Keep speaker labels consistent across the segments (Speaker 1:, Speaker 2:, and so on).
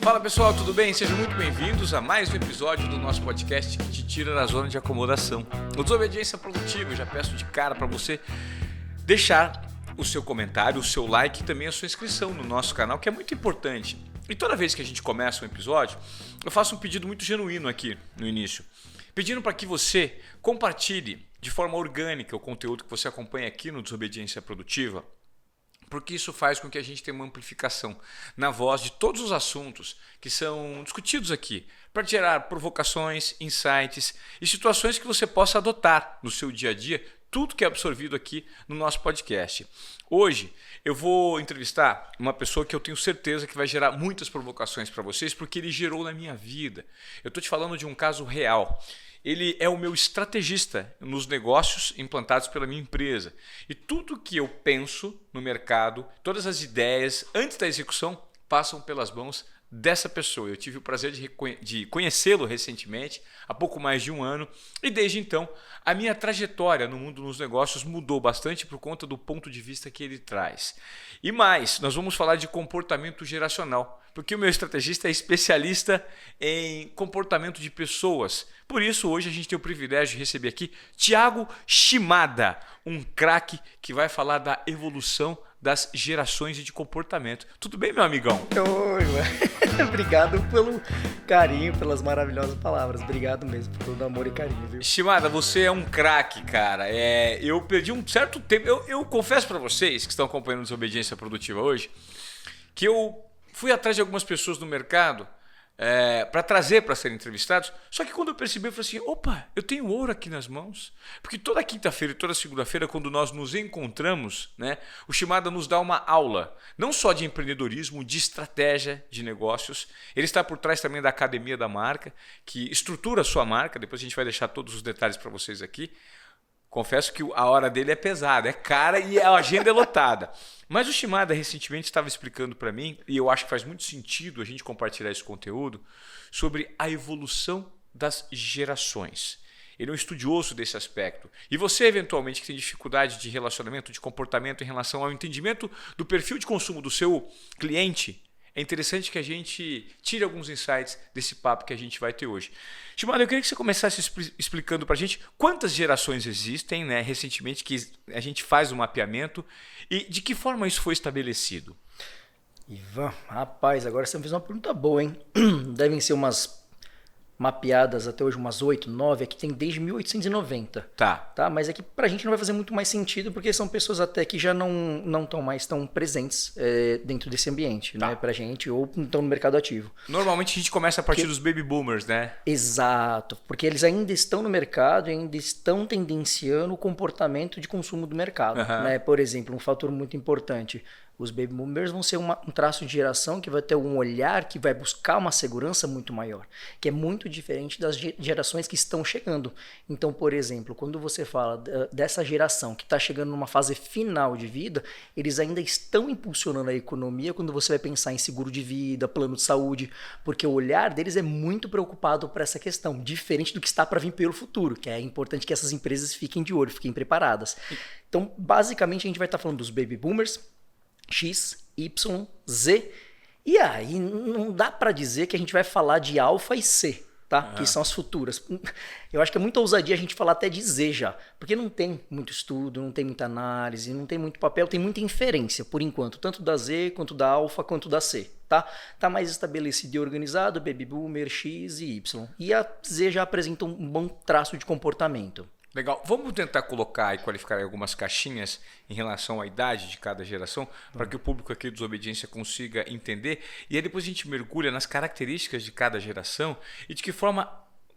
Speaker 1: Fala pessoal, tudo bem? Sejam muito bem-vindos a mais um episódio do nosso podcast que te tira da zona de acomodação. No Desobediência Produtiva, eu já peço de cara para você deixar o seu comentário, o seu like e também a sua inscrição no nosso canal, que é muito importante. E toda vez que a gente começa um episódio, eu faço um pedido muito genuíno aqui no início, pedindo para que você compartilhe de forma orgânica o conteúdo que você acompanha aqui no Desobediência Produtiva, porque isso faz com que a gente tenha uma amplificação na voz de todos os assuntos que são discutidos aqui, para gerar provocações, insights e situações que você possa adotar no seu dia a dia, tudo que é absorvido aqui no nosso podcast. Hoje eu vou entrevistar uma pessoa que eu tenho certeza que vai gerar muitas provocações para vocês, porque ele gerou na minha vida. Eu estou te falando de um caso real. Ele é o meu estrategista nos negócios implantados pela minha empresa. E tudo que eu penso no mercado, todas as ideias, antes da execução, passam pelas mãos dessa pessoa. Eu tive o prazer de conhecê-lo recentemente, há pouco mais de um ano, e desde então a minha trajetória no mundo dos negócios mudou bastante por conta do ponto de vista que ele traz. E mais, nós vamos falar de comportamento geracional, porque o meu estrategista é especialista em comportamento de pessoas. Por isso, hoje a gente tem o privilégio de receber aqui Thiago Shimada, um craque que vai falar da evolução das gerações e de comportamento. Tudo bem, meu amigão?
Speaker 2: Oi, mano. Obrigado pelo carinho, pelas maravilhosas palavras. Obrigado mesmo por todo o amor e carinho, viu?
Speaker 1: Shimada, você é um craque, cara. Eu perdi um certo tempo. Eu confesso para vocês que estão acompanhando a Desobediência Produtiva hoje, que eu fui atrás de algumas pessoas no mercado para trazer para serem entrevistados. Só que quando eu percebi, eu falei assim, opa, eu tenho ouro aqui nas mãos. Porque toda quinta-feira e toda segunda-feira, quando nós nos encontramos, né, o Shimada nos dá uma aula, não só de empreendedorismo, de estratégia de negócios. Ele está por trás também da Academia da Marca, que estrutura a sua marca. Depois a gente vai deixar todos os detalhes para vocês aqui. Confesso que a hora dele é pesada, é cara e a agenda é lotada. Mas o Shimada recentemente estava explicando para mim, e eu acho que faz muito sentido a gente compartilhar esse conteúdo, sobre a evolução das gerações. Ele é um estudioso desse aspecto. E você, eventualmente, que tem dificuldade de relacionamento, de comportamento em relação ao entendimento do perfil de consumo do seu cliente, é interessante que a gente tire alguns insights desse papo que a gente vai ter hoje. Shimada, eu queria que você começasse explicando para a gente quantas gerações existem, né, recentemente, que a gente faz o mapeamento e de que forma isso foi estabelecido.
Speaker 2: Ivan, rapaz, agora você me fez uma pergunta boa, hein? Devem ser umas mapeadas até hoje, umas 8, 9, aqui tem desde 1890.
Speaker 1: Tá.
Speaker 2: Mas aqui pra gente não vai fazer muito mais sentido, porque são pessoas até que já não estão mais tão presentes dentro desse ambiente, né? Pra gente, ou estão no mercado ativo.
Speaker 1: Normalmente a gente começa a partir dos baby boomers, né?
Speaker 2: Exato, porque eles ainda estão no mercado e ainda estão tendenciando o comportamento de consumo do mercado. Né? Por exemplo, um fator muito importante, os baby boomers vão ser um traço de geração que vai ter um olhar que vai buscar uma segurança muito maior, que é muito diferente das gerações que estão chegando. Então, por exemplo, quando você fala dessa geração que está chegando numa fase final de vida, eles ainda estão impulsionando a economia quando você vai pensar em seguro de vida, plano de saúde, porque o olhar deles é muito preocupado por essa questão, diferente do que está para vir pelo futuro, que é importante que essas empresas fiquem de olho, fiquem preparadas. Então, basicamente, a gente vai estar falando dos baby boomers, X, Y, Z. E aí não dá para dizer que a gente vai falar de alfa e C, tá? Que são as futuras. Eu acho que é muita ousadia a gente falar até de Z já, porque não tem muito estudo, não tem muita análise, não tem muito papel, tem muita inferência por enquanto, tanto da Z quanto da alfa quanto da C, tá? Tá mais estabelecido e organizado, baby boomer, X e Y. E a Z já apresenta um bom traço de comportamento.
Speaker 1: Legal. Vamos tentar colocar e qualificar algumas caixinhas em relação à idade de cada geração, para que o público aqui do Desobediência consiga entender. E aí depois a gente mergulha nas características de cada geração e de que forma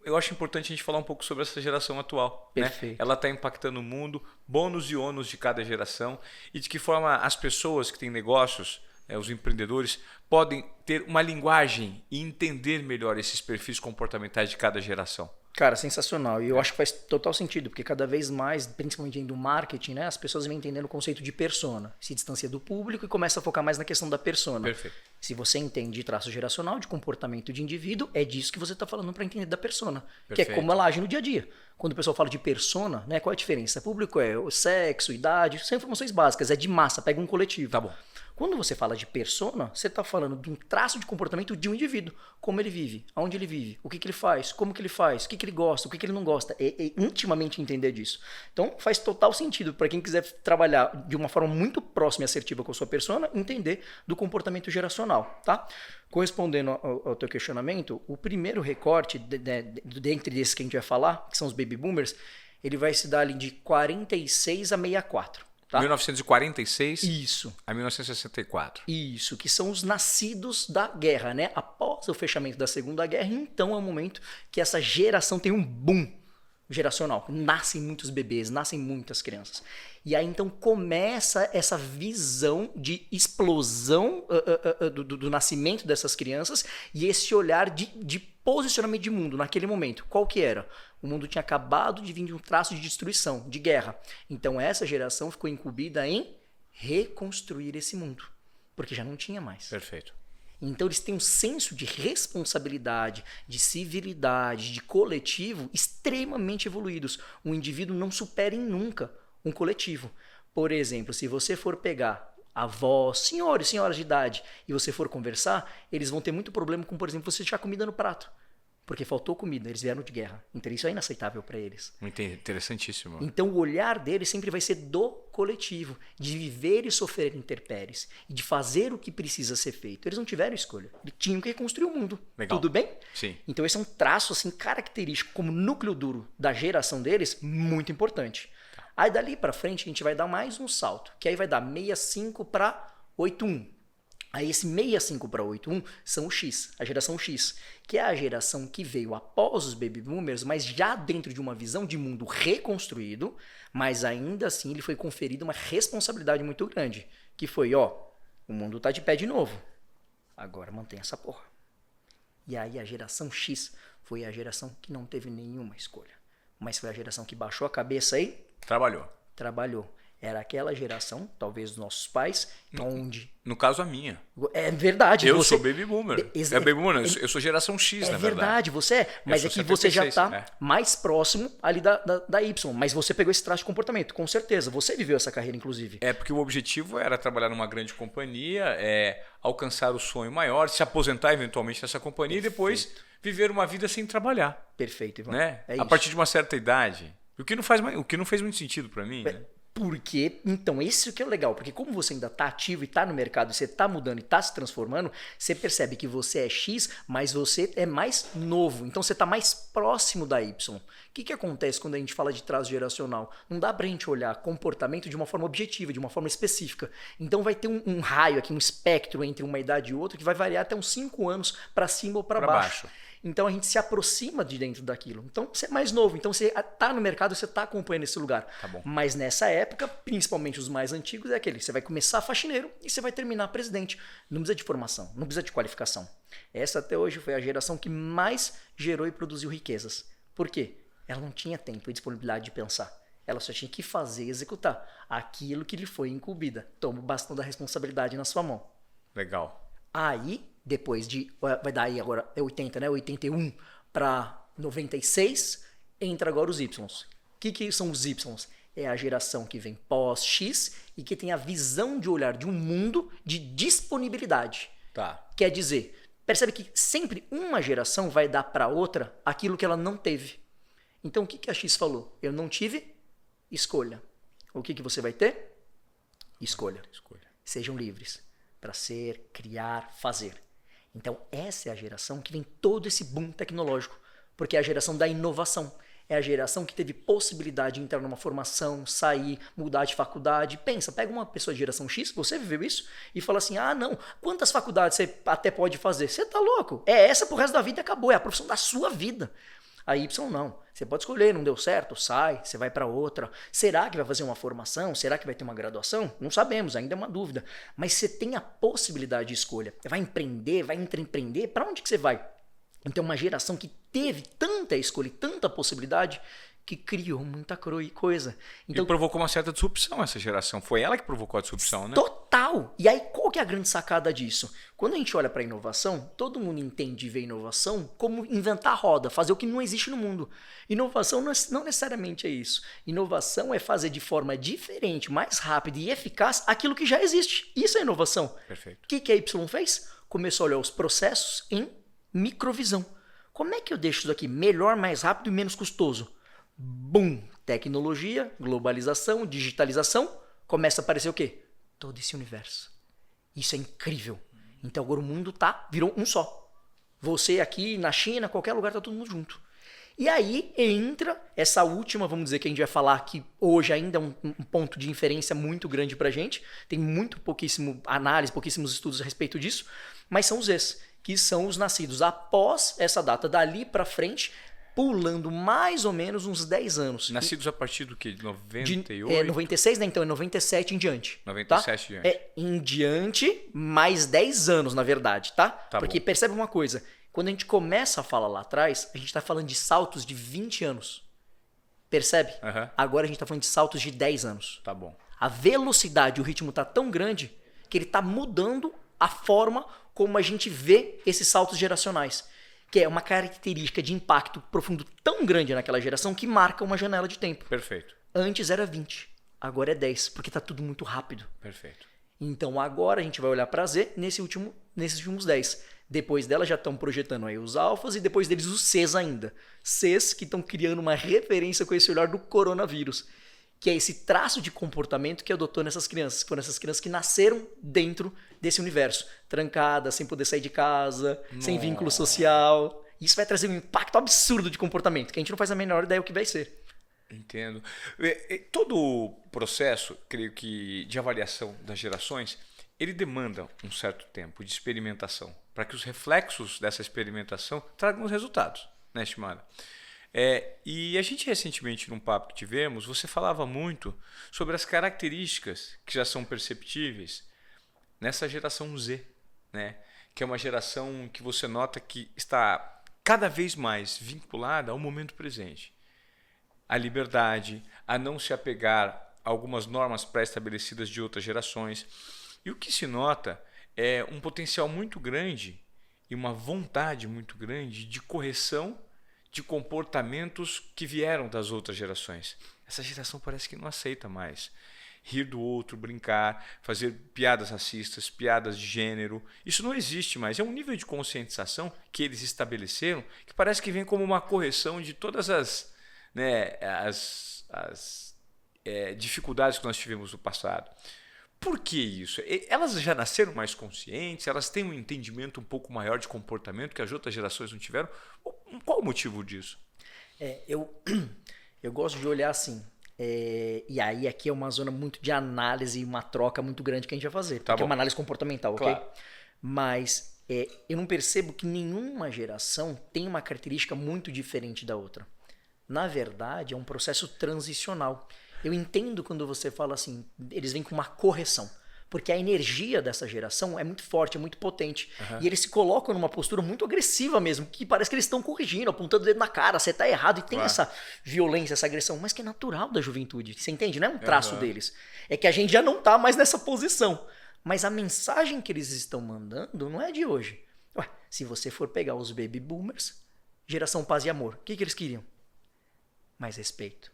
Speaker 1: eu acho importante a gente falar um pouco sobre essa geração atual.
Speaker 2: Perfeito.
Speaker 1: Né? Ela está impactando o mundo, bônus e ônus de cada geração e de que forma as pessoas que têm negócios, os empreendedores, podem ter uma linguagem e entender melhor esses perfis comportamentais de cada geração.
Speaker 2: Cara, sensacional. E eu acho que faz total sentido, porque cada vez mais, principalmente do marketing, né, as pessoas vêm entendendo o conceito de persona. Se distancia do público e começa a focar mais na questão da persona.
Speaker 1: Perfeito.
Speaker 2: Se você entende traço geracional, de comportamento de indivíduo, é disso que você está falando para entender da persona.
Speaker 1: Perfeito.
Speaker 2: Que é como ela age no dia a dia. Quando o pessoal fala de persona, né, qual é a diferença? Público é o sexo, idade, são informações básicas, é de massa, pega um coletivo.
Speaker 1: Tá bom.
Speaker 2: Quando você fala de persona, você está falando de um traço de comportamento de um indivíduo. Como ele vive, aonde ele vive, o que ele faz, como que ele faz, o que ele gosta, o que ele não gosta. É intimamente entender disso. Então faz total sentido para quem quiser trabalhar de uma forma muito próxima e assertiva com a sua persona, entender do comportamento geracional. Tá? Correspondendo ao teu questionamento, o primeiro recorte, dentre desses que a gente vai falar, que são os baby boomers, ele vai se dar ali de 46 a 64. Tá?
Speaker 1: 1946
Speaker 2: Isso.
Speaker 1: a 1964.
Speaker 2: Isso, que são os nascidos da guerra, né? Após o fechamento da Segunda Guerra, então é o momento que essa geração tem um boom geracional. Nascem muitos bebês, nascem muitas crianças. E aí então começa essa visão de explosão do nascimento dessas crianças e esse olhar de posicionamento de mundo naquele momento. Qual que era? O mundo tinha acabado de vir de um traço de destruição, de guerra. Então essa geração ficou incumbida em reconstruir esse mundo, porque já não tinha mais.
Speaker 1: Perfeito.
Speaker 2: Então eles têm um senso de responsabilidade, de civilidade, de coletivo extremamente evoluídos. Um indivíduo não supera em nunca um coletivo. Por exemplo, se você for pegar avós, senhores, senhoras de idade, e você for conversar, eles vão ter muito problema com, por exemplo, você deixar comida no prato. Porque faltou comida, eles vieram de guerra. Então isso é inaceitável para eles.
Speaker 1: Interessantíssimo.
Speaker 2: Então o olhar deles sempre vai ser do coletivo, de viver e sofrer intempéries, e de fazer o que precisa ser feito. Eles não tiveram escolha, eles tinham que reconstruir o mundo.
Speaker 1: Legal.
Speaker 2: Tudo bem?
Speaker 1: Sim.
Speaker 2: Então esse é um traço assim, característico como núcleo duro da geração deles, muito importante. Tá. Aí dali para frente a gente vai dar mais um salto, que aí vai dar 65 para 81. Aí esse 65 para 81 são o X, a geração X, que é a geração que veio após os baby boomers, mas já dentro de uma visão de mundo reconstruído, mas ainda assim ele foi conferido uma responsabilidade muito grande, que foi, ó, o mundo tá de pé de novo, agora mantém essa porra. E aí a geração X foi a geração que não teve nenhuma escolha, mas foi a geração que baixou a cabeça e trabalhou. Era aquela geração, talvez dos nossos pais, onde...
Speaker 1: No caso, a minha.
Speaker 2: É verdade.
Speaker 1: Eu sou baby boomer. É baby boomer, eu sou geração X, na verdade.
Speaker 2: É verdade, você é. Mas é que 76, você já está mais próximo ali da Y. Mas você pegou esse traço de comportamento, com certeza. Você viveu essa carreira, inclusive.
Speaker 1: É, porque o objetivo era trabalhar numa grande companhia, alcançar o sonho maior, se aposentar eventualmente nessa companhia. Perfeito. E depois viver uma vida sem trabalhar.
Speaker 2: Perfeito, Ivan.
Speaker 1: Né?
Speaker 2: É
Speaker 1: a partir de uma certa idade. O que não fez muito sentido para mim, né?
Speaker 2: Porque, então, isso que é legal, porque como você ainda está ativo e está no mercado, e você está mudando e está se transformando, você percebe que você é X, mas você é mais novo, então você está mais próximo da Y. O que acontece quando a gente fala de traço geracional? Não dá pra gente olhar comportamento de uma forma objetiva, de uma forma específica. Então vai ter um raio aqui, um espectro entre uma idade e outra, que vai variar até uns 5 anos para cima ou para baixo. Então a gente se aproxima de dentro daquilo. Então você é mais novo, então você está no mercado, você está acompanhando esse lugar.
Speaker 1: Tá bom.
Speaker 2: Mas nessa época, principalmente os mais antigos, é aquele, você vai começar faxineiro e você vai terminar presidente. Não precisa de formação, não precisa de qualificação. Essa até hoje foi a geração que mais gerou e produziu riquezas. Por quê? Ela não tinha tempo e disponibilidade de pensar. Ela só tinha que fazer e executar aquilo que lhe foi incumbida. Toma o bastão da responsabilidade na sua mão.
Speaker 1: Legal.
Speaker 2: Aí, depois de... Vai dar aí agora, é 80, né? 81 para 96, entra agora os Ys. O que são os Ys? É a geração que vem pós-X e que tem a visão de olhar de um mundo de disponibilidade.
Speaker 1: Tá.
Speaker 2: Quer dizer, percebe que sempre uma geração vai dar para outra aquilo que ela não teve. Então, o que a X falou? Eu não tive escolha. O que você vai ter? Escolha. Sejam livres para ser, criar, fazer. Então, essa é a geração que vem todo esse boom tecnológico, porque é a geração da inovação. É a geração que teve possibilidade de entrar numa formação, sair, mudar de faculdade. Pensa, pega uma pessoa de geração X, você viveu isso, e fala assim, ah, não, quantas faculdades você até pode fazer? Você tá louco? É essa pro resto da vida e acabou, é a profissão da sua vida. A Y não. Você pode escolher, não deu certo, sai, você vai para outra. Será que vai fazer uma formação? Será que vai ter uma graduação? Não sabemos, ainda é uma dúvida. Mas você tem a possibilidade de escolha. Vai empreender, vai empreender, para onde que você vai? Então uma geração que teve tanta escolha e tanta possibilidade que criou muita coisa. Então,
Speaker 1: e provocou uma certa disrupção essa geração. Foi ela que provocou a disrupção, né?
Speaker 2: Total! E aí qual que é a grande sacada disso? Quando a gente olha para a inovação, todo mundo entende e vê inovação como inventar a roda, fazer o que não existe no mundo. Inovação não necessariamente é isso. Inovação é fazer de forma diferente, mais rápida e eficaz aquilo que já existe. Isso é inovação.
Speaker 1: Perfeito.
Speaker 2: O que a Y fez? Começou a olhar os processos em microvisão. Como é que eu deixo isso aqui melhor, mais rápido e menos custoso? Bum! Tecnologia, globalização, digitalização, começa a aparecer o quê? Todo esse universo. Isso é incrível. Então agora o mundo virou um só. Você aqui na China, qualquer lugar, tá todo mundo junto. E aí entra essa última, vamos dizer, que a gente vai falar que hoje ainda é um ponto de inferência muito grande pra gente. Tem pouquíssimo análise, pouquíssimos estudos a respeito disso. Mas são os Zs, que são os nascidos após essa data. Dali pra frente, pulando mais ou menos uns 10 anos.
Speaker 1: Nascidos a partir do quê? De 98?
Speaker 2: 96, né? Então é 97 em diante.
Speaker 1: 97
Speaker 2: tá?
Speaker 1: em diante.
Speaker 2: Em diante, mais 10 anos, na verdade, tá? Porque percebe uma coisa. Quando a gente começa a falar lá atrás, a gente está falando de saltos de 20 anos. Percebe? Agora a gente está falando de saltos de 10 anos.
Speaker 1: Tá bom.
Speaker 2: A velocidade, o ritmo está tão grande que ele está mudando a forma como a gente vê esses saltos geracionais. Que é uma característica de impacto profundo tão grande naquela geração que marca uma janela de tempo.
Speaker 1: Perfeito.
Speaker 2: Antes era 20, agora é 10, porque está tudo muito rápido.
Speaker 1: Perfeito.
Speaker 2: Então agora a gente vai olhar para Z nesses últimos 10. Depois dela já estão projetando aí os alfas e depois deles os Cs ainda. Cs que estão criando uma referência com esse olhar do coronavírus, que é esse traço de comportamento que adotou nessas crianças. Foram essas crianças que nasceram dentro desse universo. Trancadas, sem poder sair de casa, sem vínculo social. Isso vai trazer um impacto absurdo de comportamento, que a gente não faz a menor ideia o que vai ser.
Speaker 1: Entendo. Todo o processo, creio que, de avaliação das gerações, ele demanda um certo tempo de experimentação, para que os reflexos dessa experimentação tragam os resultados, né, estimada? E a gente recentemente, num papo que tivemos, você falava muito sobre as características que já são perceptíveis nessa geração Z, né? Que é uma geração que você nota que está cada vez mais vinculada ao momento presente. A liberdade, a não se apegar a algumas normas pré-estabelecidas de outras gerações. E o que se nota é um potencial muito grande e uma vontade muito grande de correção de comportamentos que vieram das outras gerações. Essa geração parece que não aceita mais rir do outro, brincar, fazer piadas racistas, piadas de gênero. Isso não existe mais. É um nível de conscientização que eles estabeleceram que parece que vem como uma correção de todas as dificuldades que nós tivemos no passado. Por que isso? Elas já nasceram mais conscientes? Elas têm um entendimento um pouco maior de comportamento que as outras gerações não tiveram? Qual o motivo disso?
Speaker 2: Eu gosto de olhar assim. E aí aqui é uma zona muito de análise e uma troca muito grande que a gente vai fazer. Porque é uma análise comportamental, ok?
Speaker 1: Claro.
Speaker 2: Mas eu não percebo que nenhuma geração tem uma característica muito diferente da outra. Na verdade, é um processo transicional. Eu entendo quando você fala assim, eles vêm com uma correção. Porque a energia dessa geração é muito forte, é muito potente. E eles se colocam numa postura muito agressiva mesmo, que parece que eles estão corrigindo, apontando o dedo na cara, você tá errado. E tem essa violência, essa agressão, mas que é natural da juventude. Você entende? Não é um traço deles. É que a gente já não tá mais nessa posição. Mas a mensagem que eles estão mandando não é de hoje. Ué, se você for pegar os baby boomers, geração paz e amor, o que eles queriam? Mais respeito,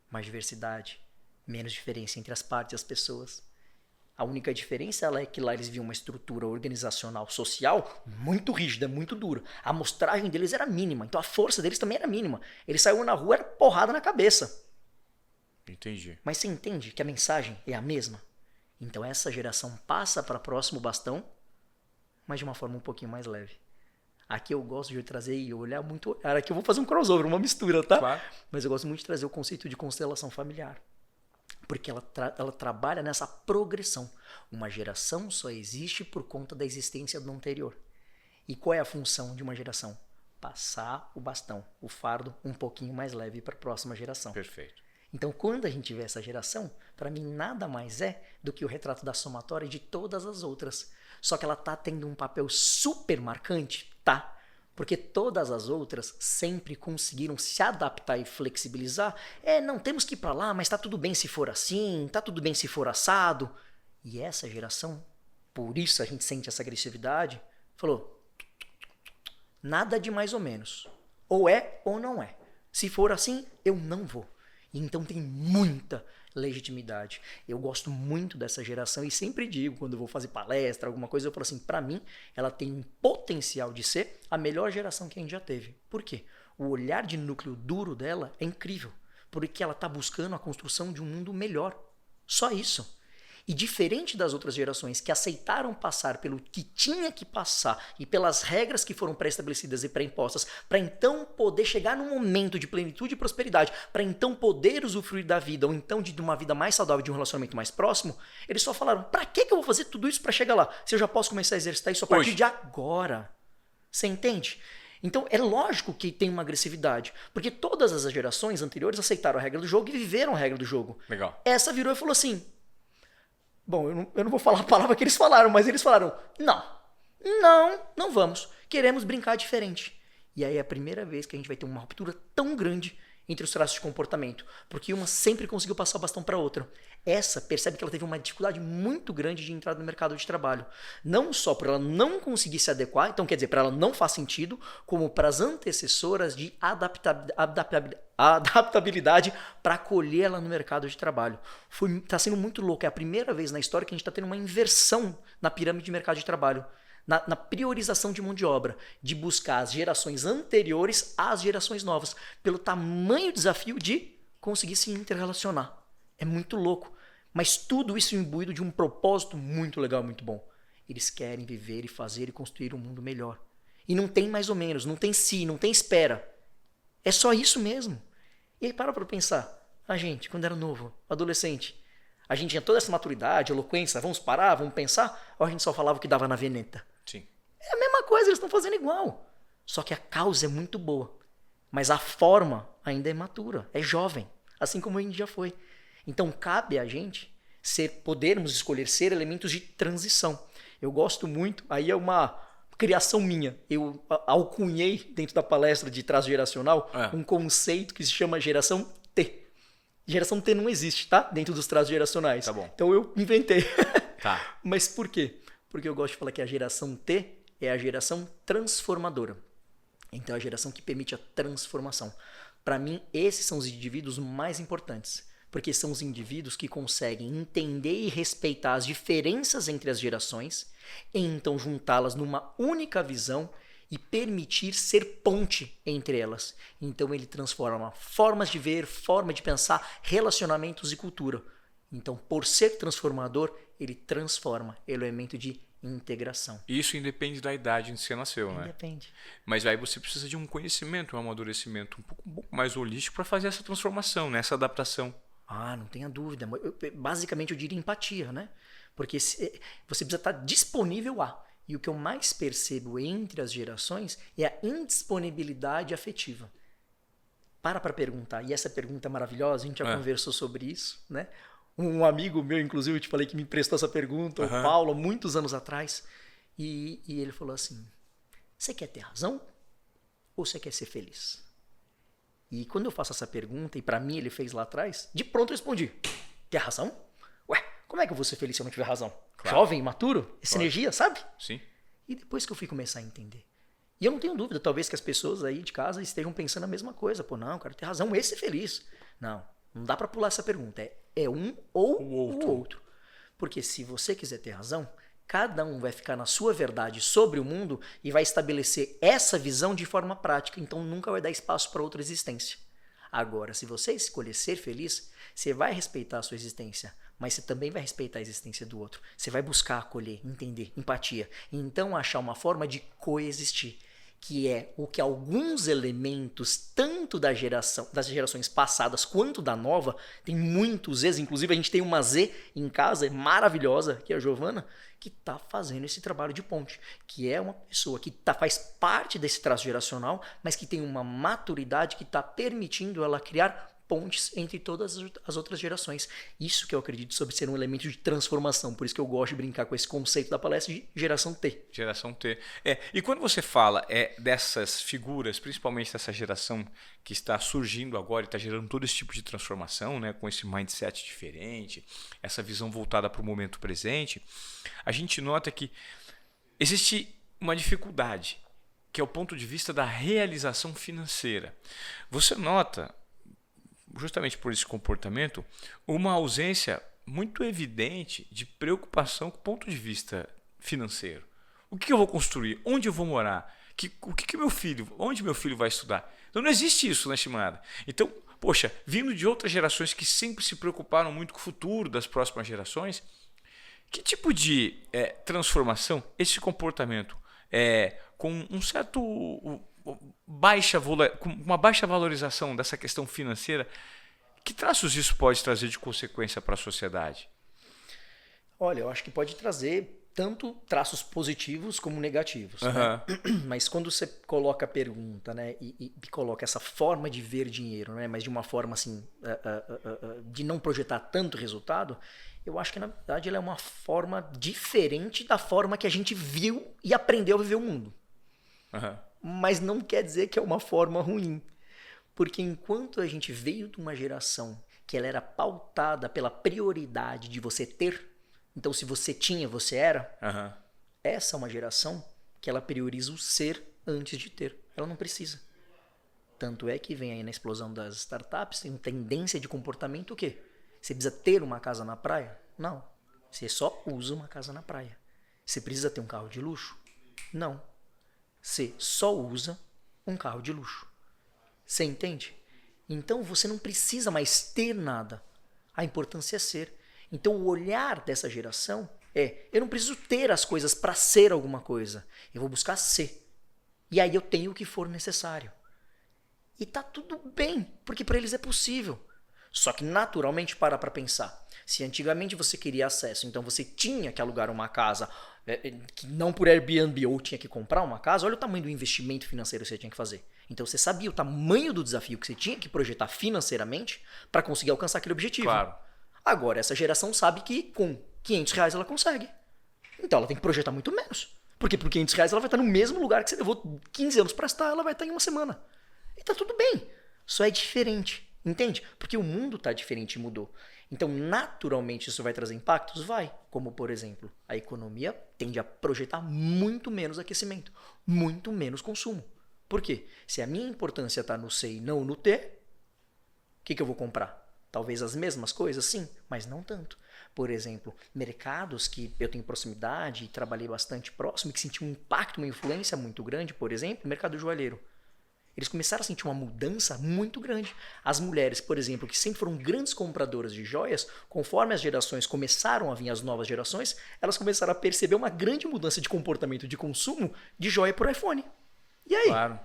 Speaker 2: mais diversidade, menos diferença entre as partes e as pessoas. A única diferença é que lá eles viam uma estrutura organizacional social muito rígida, muito dura. A amostragem deles era mínima, então a força deles também era mínima. Eles saíam na rua, era porrada na cabeça.
Speaker 1: Entendi.
Speaker 2: Mas você entende que a mensagem é a mesma? Então essa geração passa para o próximo bastão, mas de uma forma um pouquinho mais leve. Aqui eu gosto de trazer e olhar muito... Aqui eu vou fazer um crossover, uma mistura, tá?
Speaker 1: Claro.
Speaker 2: Mas eu gosto muito de trazer o conceito de constelação familiar. Porque ela trabalha nessa progressão. Uma geração só existe por conta da existência do anterior. E qual é a função de uma geração? Passar o bastão, o fardo, um pouquinho mais leve para a próxima geração.
Speaker 1: Perfeito.
Speaker 2: Então, quando a gente vê essa geração, para mim nada mais é do que o retrato da somatória de todas as outras. Só que ela tá tendo um papel super marcante, tá? Porque todas as outras sempre conseguiram se adaptar e flexibilizar. Não temos que ir para lá, mas tá tudo bem se for assim, tá tudo bem se for assado. E essa geração por isso a gente sente essa agressividade, falou, nada de mais ou menos. Ou é ou não é. Se for assim, eu não vou. E então tem muita legitimidade. Eu gosto muito dessa geração e sempre digo, quando eu vou fazer palestra, alguma coisa, eu falo assim, pra mim, ela tem um potencial de ser a melhor geração que a gente já teve. Por quê? O olhar de núcleo duro dela é incrível. Porque ela tá buscando a construção de um mundo melhor. Só isso. E diferente das outras gerações que aceitaram passar pelo que tinha que passar e pelas regras que foram pré-estabelecidas e pré-impostas, para então poder chegar num momento de plenitude e prosperidade, para então poder usufruir da vida, ou então de uma vida mais saudável, de um relacionamento mais próximo, eles só falaram, para que eu vou fazer tudo isso para chegar lá? Se eu já posso começar a exercitar isso a partir de agora. Você entende? Então é lógico que tem uma agressividade, porque todas as gerações anteriores aceitaram a regra do jogo e viveram a regra do jogo.
Speaker 1: Legal.
Speaker 2: Essa virou e falou assim, bom, eu não vou falar a palavra que eles falaram, mas eles falaram, não vamos, queremos brincar diferente. E aí é a primeira vez que a gente vai ter uma ruptura tão grande entre os traços de comportamento, porque uma sempre conseguiu passar o bastão para outra. Essa percebe que ela teve uma dificuldade muito grande de entrar no mercado de trabalho. Não só por ela não conseguir se adequar, então quer dizer, para ela não faz sentido, como para as antecessoras de adaptabilidade para acolher ela no mercado de trabalho. Tá sendo muito louco, é a primeira vez na história que a gente está tendo uma inversão na pirâmide de mercado de trabalho. Na priorização de mão de obra, de buscar as gerações anteriores às gerações novas, pelo tamanho desafio de conseguir se interrelacionar. É muito louco, mas tudo isso imbuído de um propósito muito legal, muito bom. Eles querem viver e fazer e construir um mundo melhor. E não tem mais ou menos, não tem se, não tem espera. É só isso mesmo. E aí para pensar, a gente, quando era novo, adolescente, a gente tinha toda essa maturidade, eloquência, vamos parar, vamos pensar, ou a gente só falava o que dava na veneta?
Speaker 1: Sim.
Speaker 2: É a mesma coisa, eles estão fazendo igual. Só que a causa é muito boa. Mas a forma ainda é imatura, é jovem, assim como a gente já foi. Então cabe a gente podermos escolher ser elementos de transição. Eu gosto muito, aí é uma criação minha. Eu alcunhei dentro da palestra de traço geracional um conceito que se chama geração T. Geração T não existe, tá? Dentro dos traços geracionais.
Speaker 1: Tá bom.
Speaker 2: Então eu inventei.
Speaker 1: Tá.
Speaker 2: Mas por quê? Porque eu gosto de falar que a geração T é a geração transformadora. Então é a geração que permite a transformação. Para mim, esses são os indivíduos mais importantes. Porque são os indivíduos que conseguem entender e respeitar as diferenças entre as gerações e então juntá-las numa única visão e permitir ser ponte entre elas. Então ele transforma formas de ver, forma de pensar, relacionamentos e cultura. Então, por ser transformador, ele transforma elemento de integração.
Speaker 1: Isso independe da idade em que você nasceu, né?
Speaker 2: Independe.
Speaker 1: Mas aí você precisa de um conhecimento, um amadurecimento um pouco mais holístico para fazer essa transformação, né? Essa adaptação.
Speaker 2: Não tenha dúvida. Basicamente, eu diria empatia, né? Porque você precisa estar disponível a. E o que eu mais percebo entre as gerações é a indisponibilidade afetiva. Para perguntar. E essa pergunta é maravilhosa, a gente já conversou sobre isso, né? Um amigo meu, inclusive, eu te falei que me emprestou essa pergunta, o Paulo, há muitos anos atrás. E ele falou assim, você quer ter razão ou você quer ser feliz? E quando eu faço essa pergunta, e para mim ele fez lá atrás, de pronto eu respondi, ter razão? Ué, como é que eu vou ser feliz se eu não tiver razão? Claro. Jovem, imaturo, essa energia, sabe?
Speaker 1: Sim.
Speaker 2: E depois que eu fui começar a entender. E eu não tenho dúvida, talvez que as pessoas aí de casa estejam pensando a mesma coisa. Pô, não, cara, ter razão, esse é feliz. Não dá para pular essa pergunta. É um ou o outro. Porque se você quiser ter razão, cada um vai ficar na sua verdade sobre o mundo e vai estabelecer essa visão de forma prática. Então nunca vai dar espaço para outra existência. Agora, se você escolher ser feliz, você vai respeitar a sua existência, mas você também vai respeitar a existência do outro. Você vai buscar acolher, entender, empatia. E então achar uma forma de coexistir. Que é o que alguns elementos, tanto das gerações passadas quanto da nova, tem muitos Zs, inclusive a gente tem uma Z em casa, maravilhosa, que é a Giovana, que está fazendo esse trabalho de ponte, que é uma pessoa que faz parte desse traço geracional, mas que tem uma maturidade que está permitindo ela criar pontes entre todas as outras gerações. Isso que eu acredito sobre ser um elemento de transformação. Por isso que eu gosto de brincar com esse conceito da palestra de geração T.
Speaker 1: Geração T. E quando você fala dessas figuras, principalmente dessa geração que está surgindo agora e está gerando todo esse tipo de transformação, né, com esse mindset diferente, essa visão voltada para o momento presente, a gente nota que existe uma dificuldade, que é o ponto de vista da realização financeira. Você nota, justamente por esse comportamento, uma ausência muito evidente de preocupação com o ponto de vista financeiro. O que eu vou construir? Onde eu vou morar? Onde meu filho vai estudar? Então não existe isso na estimada. Então, poxa, vindo de outras gerações que sempre se preocuparam muito com o futuro das próximas gerações, que tipo de transformação esse comportamento com uma baixa valorização dessa questão financeira, que traços isso pode trazer de consequência para a sociedade?
Speaker 2: Olha, eu acho que pode trazer tanto traços positivos como negativos. Né? Mas quando você coloca a pergunta, né, e coloca essa forma de ver dinheiro, né, mas de uma forma assim, de não projetar tanto resultado, eu acho que na verdade ela é uma forma diferente da forma que a gente viu e aprendeu a viver o mundo. Mas não quer dizer que é uma forma ruim. Porque enquanto a gente veio de uma geração que ela era pautada pela prioridade de você ter, então se você tinha, você era, essa é uma geração que ela prioriza o ser antes de ter. Ela não precisa. Tanto é que vem aí na explosão das startups, tem tendência de comportamento o quê? Você precisa ter uma casa na praia? Não. Você só usa uma casa na praia. Você precisa ter um carro de luxo? Não. Você só usa um carro de luxo. Você entende? Então você não precisa mais ter nada. A importância é ser. Então o olhar dessa geração eu não preciso ter as coisas para ser alguma coisa. Eu vou buscar ser. E aí eu tenho o que for necessário. E tá tudo bem, porque para eles é possível. Só que naturalmente para pensar. Se antigamente você queria acesso, então você tinha que alugar uma casa, que não por Airbnb, ou tinha que comprar uma casa, olha o tamanho do investimento financeiro que você tinha que fazer. Então você sabia o tamanho do desafio que você tinha que projetar financeiramente para conseguir alcançar aquele objetivo.
Speaker 1: Claro.
Speaker 2: Agora essa geração sabe que com R$500 ela consegue. Então ela tem que projetar muito menos. Porque por R$500 ela vai estar no mesmo lugar que você levou 15 anos para estar, ela vai estar em uma semana. E tá tudo bem. Só é diferente. Entende? Porque o mundo está diferente e mudou. Então, naturalmente, isso vai trazer impactos? Vai. Como, por exemplo, a economia tende a projetar muito menos aquecimento, muito menos consumo. Por quê? Se a minha importância está no ser e não no ter, o que eu vou comprar? Talvez as mesmas coisas, sim, mas não tanto. Por exemplo, mercados que eu tenho proximidade e trabalhei bastante próximo e que senti um impacto, uma influência muito grande, por exemplo, o mercado joalheiro. Eles começaram a sentir uma mudança muito grande. As mulheres, por exemplo, que sempre foram grandes compradoras de joias, conforme as gerações começaram a vir, as novas gerações, elas começaram a perceber uma grande mudança de comportamento de consumo de joia por iPhone. E aí?
Speaker 1: Claro.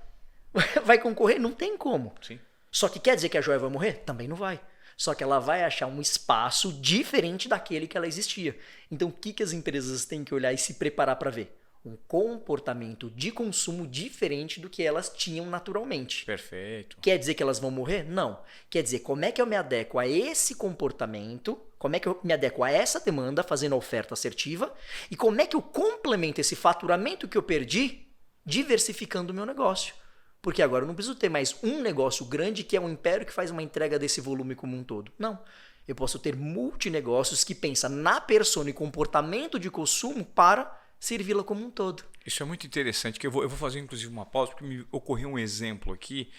Speaker 2: Vai concorrer? Não tem como.
Speaker 1: Sim.
Speaker 2: Só que quer dizer que a joia vai morrer? Também não vai. Só que ela vai achar um espaço diferente daquele que ela existia. Então o que as empresas têm que olhar e se preparar para ver? Um comportamento de consumo diferente do que elas tinham naturalmente.
Speaker 1: Perfeito.
Speaker 2: Quer dizer que elas vão morrer? Não. Quer dizer, como é que eu me adequo a esse comportamento, como é que eu me adequo a essa demanda fazendo a oferta assertiva e como é que eu complemento esse faturamento que eu perdi diversificando o meu negócio. Porque agora eu não preciso ter mais um negócio grande que é um império que faz uma entrega desse volume como um todo. Não. Eu posso ter multinegócios que pensam na persona e comportamento de consumo para servi-la como um todo.
Speaker 1: Isso é muito interessante, que eu vou fazer inclusive uma pausa, porque me ocorreu um exemplo aqui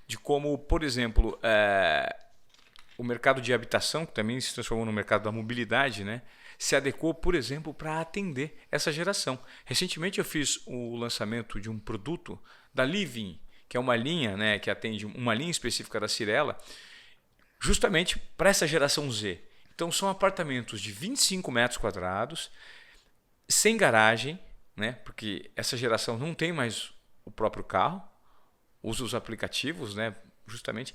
Speaker 1: de como, por exemplo, o mercado de habitação, que também se transformou no mercado da mobilidade, né, se adequou, por exemplo, para atender essa geração. Recentemente eu fiz o lançamento de um produto da Living, que é uma linha, né, que atende uma linha específica da Cirela, justamente para essa geração Z. Então são apartamentos de 25 metros quadrados, sem garagem, né? Porque essa geração não tem mais o próprio carro, usa os aplicativos, né? Justamente,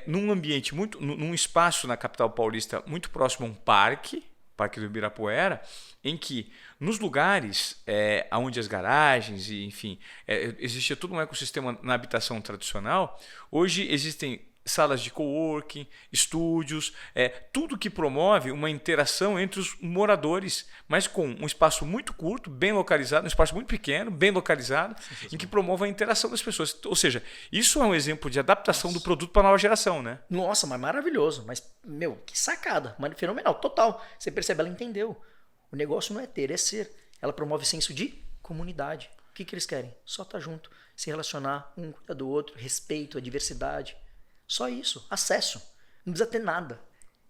Speaker 1: num ambiente num espaço na capital paulista muito próximo a um parque do Ibirapuera, em que nos lugares onde as garagens e enfim existia todo um ecossistema na habitação tradicional, hoje existem salas de coworking, estúdios, tudo que promove uma interação entre os moradores, mas com um espaço muito curto, bem localizado, um espaço muito pequeno, bem localizado, em que promove a interação das pessoas. Ou seja, isso é um exemplo de adaptação do produto para a nova geração, né?
Speaker 2: Nossa, mas maravilhoso. Mas, que sacada. Fenomenal, total. Você percebe, ela entendeu. O negócio não é ter, é ser. Ela promove senso de comunidade. O que eles querem? Só estar junto, se relacionar, um cuida do outro, respeito, a diversidade. Só isso, acesso. Não precisa ter nada.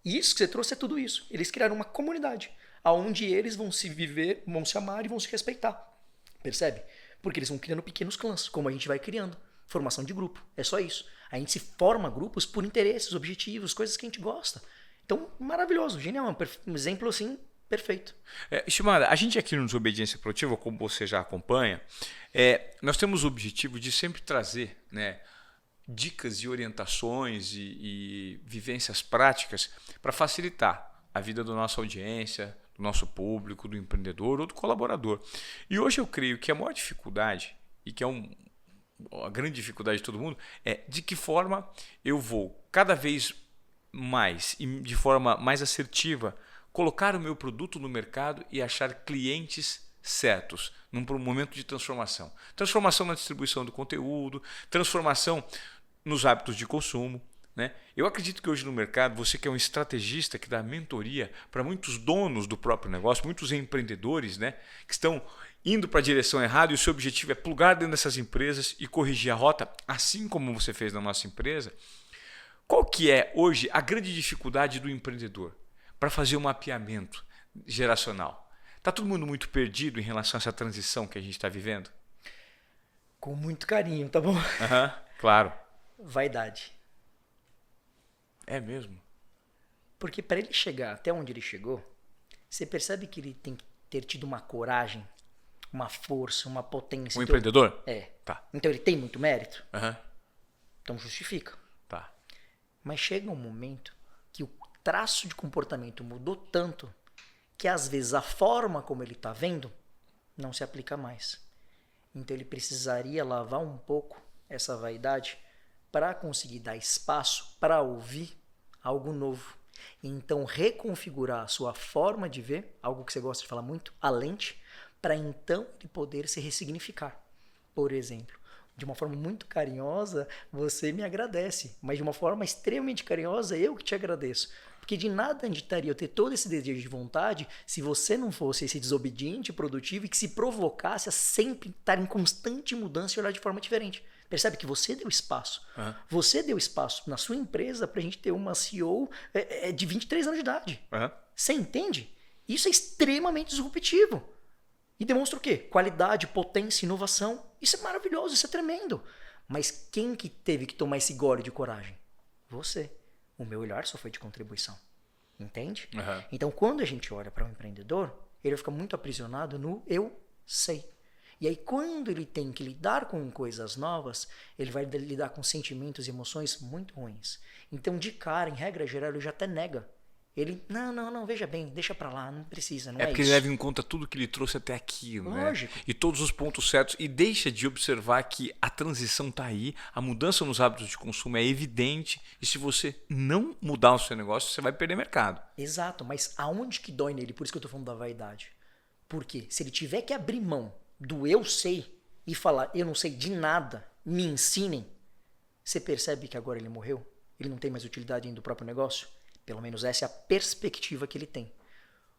Speaker 2: E isso que você trouxe é tudo isso. Eles criaram uma comunidade, onde eles vão se viver, vão se amar e vão se respeitar. Percebe? Porque eles vão criando pequenos clãs, como a gente vai criando. Formação de grupo, é só isso. A gente se forma grupos por interesses, objetivos, coisas que a gente gosta. Então, maravilhoso, genial. Um exemplo assim, perfeito.
Speaker 1: Estimada, a gente aqui no Desobediência Produtiva, como você já acompanha, nós temos o objetivo de sempre trazer, né, dicas e orientações e vivências práticas para facilitar a vida da nossa audiência, do nosso público, do empreendedor ou do colaborador. E hoje eu creio que a maior dificuldade, e que é a grande dificuldade de todo mundo, é de que forma eu vou cada vez mais e de forma mais assertiva colocar o meu produto no mercado e achar clientes certos num momento de transformação. Transformação na distribuição do conteúdo, transformação nos hábitos de consumo, né? Eu acredito que hoje no mercado, você que é um estrategista que dá mentoria para muitos donos do próprio negócio, muitos empreendedores, né, que estão indo para a direção errada e o seu objetivo é plugar dentro dessas empresas e corrigir a rota, assim como você fez na nossa empresa. Qual que é hoje a grande dificuldade do empreendedor para fazer um mapeamento geracional? Está todo mundo muito perdido em relação a essa transição que a gente está vivendo?
Speaker 2: Com muito carinho, tá bom?
Speaker 1: Claro.
Speaker 2: Vaidade.
Speaker 1: É mesmo?
Speaker 2: Porque para ele chegar até onde ele chegou, você percebe que ele tem que ter tido uma coragem, uma força, uma potência.
Speaker 1: Um empreendedor?
Speaker 2: Tá. Então ele tem muito mérito? Então justifica.
Speaker 1: Tá.
Speaker 2: Mas chega um momento que o traço de comportamento mudou tanto que às vezes a forma como ele está vendo não se aplica mais. Então ele precisaria lavar um pouco essa vaidade para conseguir dar espaço para ouvir algo novo. Então reconfigurar a sua forma de ver, algo que você gosta de falar muito, a lente, para então ele poder se ressignificar. Por exemplo, de uma forma muito carinhosa, você me agradece, mas de uma forma extremamente carinhosa, eu que te agradeço. Porque de nada adiantaria eu ter todo esse desejo de vontade se você não fosse esse desobediente, produtivo e que se provocasse a sempre estar em constante mudança e olhar de forma diferente. Percebe que você deu espaço. Você deu espaço na sua empresa para a gente ter uma CEO de 23 anos de idade. Você entende? Isso é extremamente disruptivo. E demonstra o quê? Qualidade, potência, inovação. Isso é maravilhoso, isso é tremendo. Mas quem que teve que tomar esse gole de coragem? Você. O meu olhar só foi de contribuição. Entende? Então, quando a gente olha para um empreendedor, ele fica muito aprisionado no eu sei. E aí, quando ele tem que lidar com coisas novas, ele vai lidar com sentimentos e emoções muito ruins. Então, de cara, em regra geral, ele já até nega. Ele, não, veja bem, deixa pra lá, não precisa, não é isso.
Speaker 1: Porque ele leva em conta tudo que ele trouxe até aqui,
Speaker 2: Lógico.
Speaker 1: Né? E todos os pontos certos. E deixa de observar que a transição está aí, a mudança nos hábitos de consumo é evidente. E se você não mudar o seu negócio, você vai perder mercado.
Speaker 2: Exato, mas aonde que dói nele? Por isso que eu tô falando da vaidade. Porque se ele tiver que abrir mão do eu sei e falar eu não sei de nada, me ensinem, você percebe que agora ele morreu? Ele não tem mais utilidade dentro do próprio negócio? Pelo menos essa é a perspectiva que ele tem.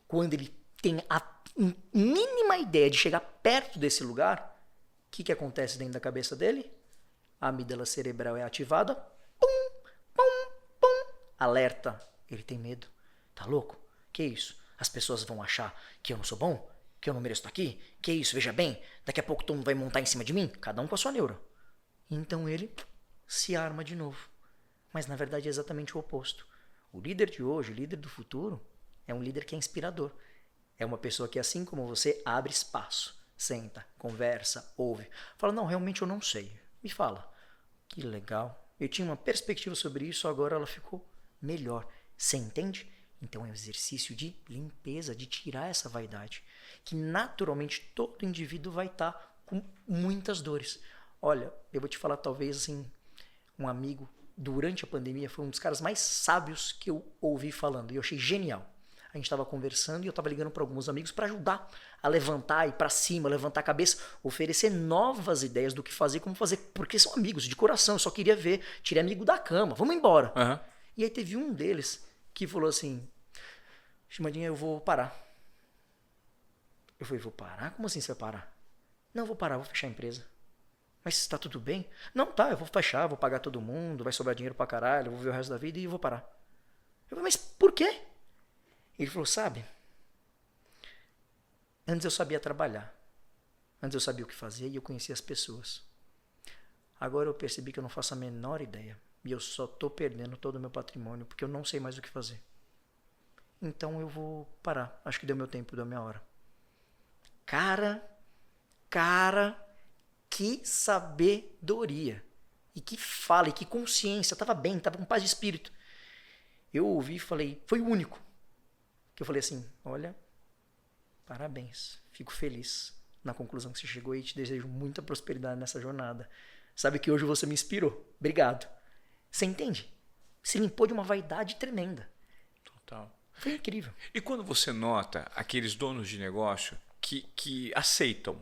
Speaker 2: Quando ele tem a mínima ideia de chegar perto desse lugar, o que acontece dentro da cabeça dele? A amígdala cerebral é ativada, pum, pum, pum, alerta. Ele tem medo. Tá louco? Que isso? As pessoas vão achar que eu não sou bom? Que eu não mereço estar aqui? Que isso? Veja bem, daqui a pouco todo mundo vai montar em cima de mim? Cada um com a sua neura. Então ele se arma de novo. Mas na verdade é exatamente o oposto. O líder de hoje, o líder do futuro, é um líder que é inspirador. É uma pessoa que, assim como você, abre espaço, senta, conversa, ouve. Fala, não, realmente eu não sei. Me fala. Que legal. Eu tinha uma perspectiva sobre isso, agora ela ficou melhor. Você entende? Então é um exercício de limpeza, de tirar essa vaidade. Que naturalmente todo indivíduo vai estar com muitas dores. Olha, eu vou te falar talvez assim, um amigo durante a pandemia, foi um dos caras mais sábios que eu ouvi falando. E eu achei genial. A gente estava conversando e eu estava ligando para alguns amigos para ajudar a levantar, ir para cima, levantar a cabeça, oferecer novas ideias do que fazer, como fazer. Porque são amigos de coração, eu só queria ver. Tirei amigo da cama, vamos embora.
Speaker 1: Uhum.
Speaker 2: E aí teve um deles que falou assim, Chimadinha, eu vou parar. Eu falei, vou parar? Como assim você vai parar? Não, eu vou parar, vou fechar a empresa. Mas está tudo bem? Não, tá, eu vou fechar, vou pagar todo mundo, vai sobrar dinheiro pra caralho, eu vou ver o resto da vida e eu vou parar. Eu falei, mas por quê? Ele falou, sabe, antes eu sabia trabalhar, antes eu sabia o que fazer e eu conhecia as pessoas. Agora eu percebi que eu não faço a menor ideia e eu só tô perdendo todo o meu patrimônio porque eu não sei mais o que fazer. Então eu vou parar, acho que deu meu tempo, deu minha hora. Cara, que sabedoria. E que fala, e que consciência. Tava bem, tava com paz de espírito. Eu ouvi e falei, foi o único. Que eu falei assim, olha, parabéns. Fico feliz na conclusão que você chegou e te desejo muita prosperidade nessa jornada. Sabe que hoje você me inspirou. Obrigado. Você entende? Se limpou de uma vaidade tremenda.
Speaker 1: Total.
Speaker 2: Foi incrível.
Speaker 1: E quando você nota aqueles donos de negócio que aceitam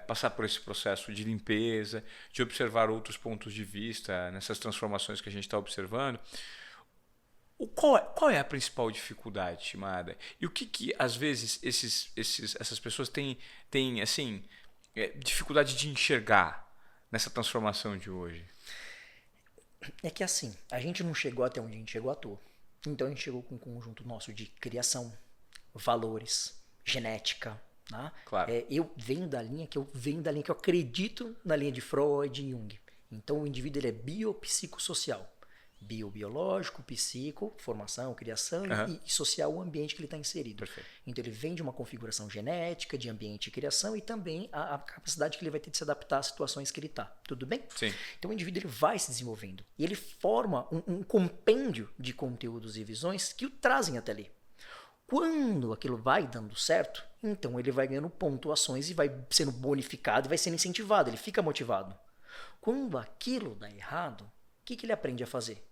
Speaker 1: passar por esse processo de limpeza, de observar outros pontos de vista nessas transformações que a gente está observando, qual é a principal dificuldade, Shimada? E o que às vezes essas pessoas têm assim, dificuldade de enxergar nessa transformação de hoje?
Speaker 2: É que assim, a gente não chegou até onde a gente chegou à toa. Então a gente chegou com um conjunto nosso de criação, valores, genética. Né?
Speaker 1: Claro.
Speaker 2: Eu venho da linha que eu acredito na linha de Freud e Jung. Então o indivíduo ele é biopsicossocial. Biológico, psico, formação, criação e social o ambiente que ele está inserido.
Speaker 1: Perfeito.
Speaker 2: Então ele vem de uma configuração genética, de ambiente e criação e também a capacidade que ele vai ter de se adaptar às situações que ele está. Tudo bem?
Speaker 1: Sim.
Speaker 2: Então o indivíduo ele vai se desenvolvendo e ele forma um compêndio de conteúdos e visões que o trazem até ali. Quando aquilo vai dando certo, então ele vai ganhando pontuações e vai sendo bonificado e vai sendo incentivado, ele fica motivado. Quando aquilo dá errado, o que ele aprende a fazer?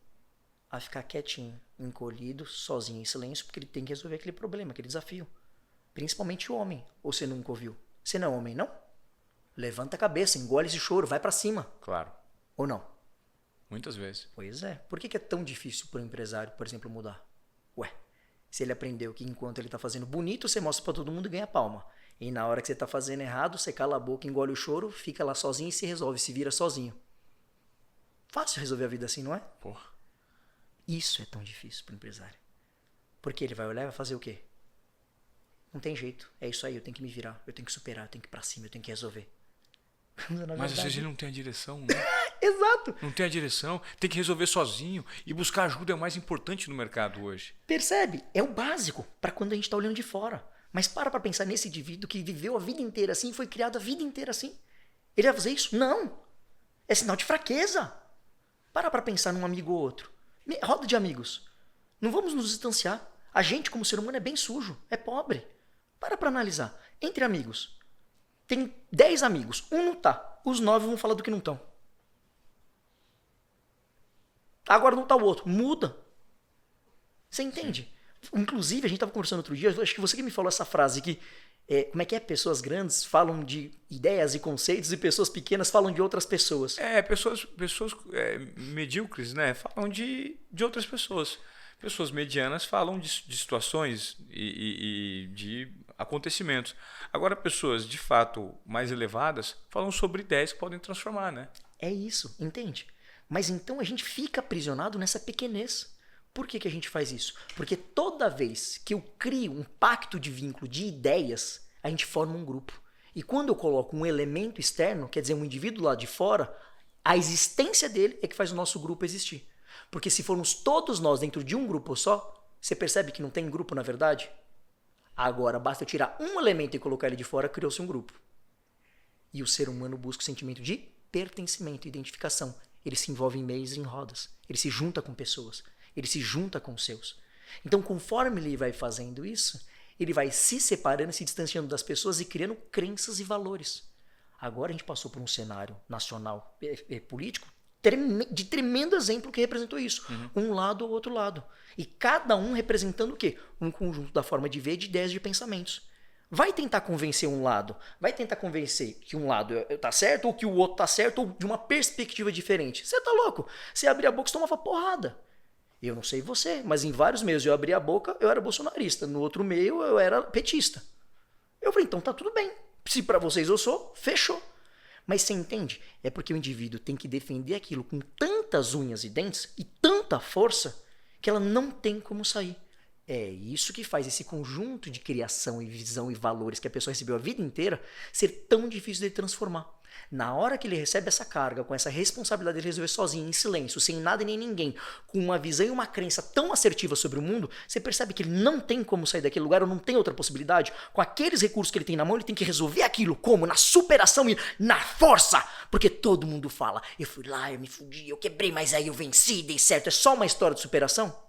Speaker 2: A ficar quietinho, encolhido, sozinho em silêncio, porque ele tem que resolver aquele problema, aquele desafio. Principalmente o homem. Ou você nunca ouviu? Você não é homem, não? Levanta a cabeça, engole esse choro, vai pra cima.
Speaker 1: Claro.
Speaker 2: Ou não?
Speaker 1: Muitas vezes.
Speaker 2: Pois é. Por que é tão difícil para um empresário, por exemplo, mudar? Ué, se ele aprendeu que enquanto ele tá fazendo bonito, você mostra pra todo mundo e ganha palma. E na hora que você tá fazendo errado, você cala a boca, engole o choro, fica lá sozinho e se resolve, se vira sozinho. Fácil resolver a vida assim, não é?
Speaker 1: Porra.
Speaker 2: Isso é tão difícil para o empresário. Porque ele vai olhar e vai fazer o quê? Não tem jeito. É isso aí, eu tenho que me virar, eu tenho que superar, eu tenho que ir pra cima, eu tenho que resolver.
Speaker 1: Mas às vezes ele não tem a direção, né?
Speaker 2: Exato.
Speaker 1: Não tem a direção, tem que resolver sozinho. E buscar ajuda é o mais importante no mercado hoje.
Speaker 2: Percebe? É o básico para quando a gente está olhando de fora. Mas para pensar nesse indivíduo que viveu a vida inteira assim, foi criado a vida inteira assim. Ele vai fazer isso? Não. É sinal de fraqueza. Para pensar num amigo ou outro. Roda de amigos. Não vamos nos distanciar. A gente, como ser humano, é bem sujo. É pobre. Para analisar. Entre amigos. Tem 10 amigos. Um não tá. Os 9 vão falar do que não estão. Agora não tá o outro. Muda. Você entende? Sim. Inclusive, a gente estava conversando outro dia. Acho que você que me falou essa frase que... como é que é? Pessoas grandes falam de ideias e conceitos e pessoas pequenas falam de outras pessoas.
Speaker 1: Pessoas medíocres, né? Falam de outras pessoas. Pessoas medianas falam de situações e de acontecimentos. Agora, pessoas de fato mais elevadas falam sobre ideias que podem transformar, né?
Speaker 2: É isso, entende? Mas então a gente fica aprisionado nessa pequenez. Por que a gente faz isso? Porque toda vez que eu crio um pacto de vínculo de ideias, a gente forma um grupo. E quando eu coloco um elemento externo, quer dizer, um indivíduo lá de fora, a existência dele é que faz o nosso grupo existir. Porque se formos todos nós dentro de um grupo só, você percebe que não tem grupo na verdade? Agora, basta eu tirar um elemento e colocar ele de fora, criou-se um grupo. E o ser humano busca o sentimento de pertencimento, identificação. Ele se envolve em meios e em rodas. Ele se junta com pessoas. Ele se junta com os seus. Então, conforme ele vai fazendo isso, ele vai se separando, se distanciando das pessoas e criando crenças e valores. Agora a gente passou por um cenário nacional político de tremendo exemplo que representou isso. Um lado ou outro lado. E cada um representando o quê? Um conjunto da forma de ver, de ideias, de pensamentos. Vai tentar convencer um lado, vai tentar convencer que um lado tá certo, ou que o outro tá certo, ou de uma perspectiva diferente. Você tá louco? Você abrir a boca, você tomava porrada. Eu não sei você, mas em vários meios eu abri a boca, eu era bolsonarista. No outro meio, eu era petista. Eu falei, então tá tudo bem. Se pra vocês eu sou, fechou. Mas você entende? É porque o indivíduo tem que defender aquilo com tantas unhas e dentes e tanta força que ela não tem como sair. É isso que faz esse conjunto de criação e visão e valores que a pessoa recebeu a vida inteira ser tão difícil de transformar. Na hora que ele recebe essa carga, com essa responsabilidade de ele resolver sozinho, em silêncio, sem nada e nem ninguém, com uma visão e uma crença tão assertiva sobre o mundo, você percebe que ele não tem como sair daquele lugar ou não tem outra possibilidade. Com aqueles recursos que ele tem na mão, ele tem que resolver aquilo. Como? Na superação e na força. Porque todo mundo fala, eu fui lá, eu me fudi, eu quebrei, mas aí eu venci, dei certo. É só uma história de superação?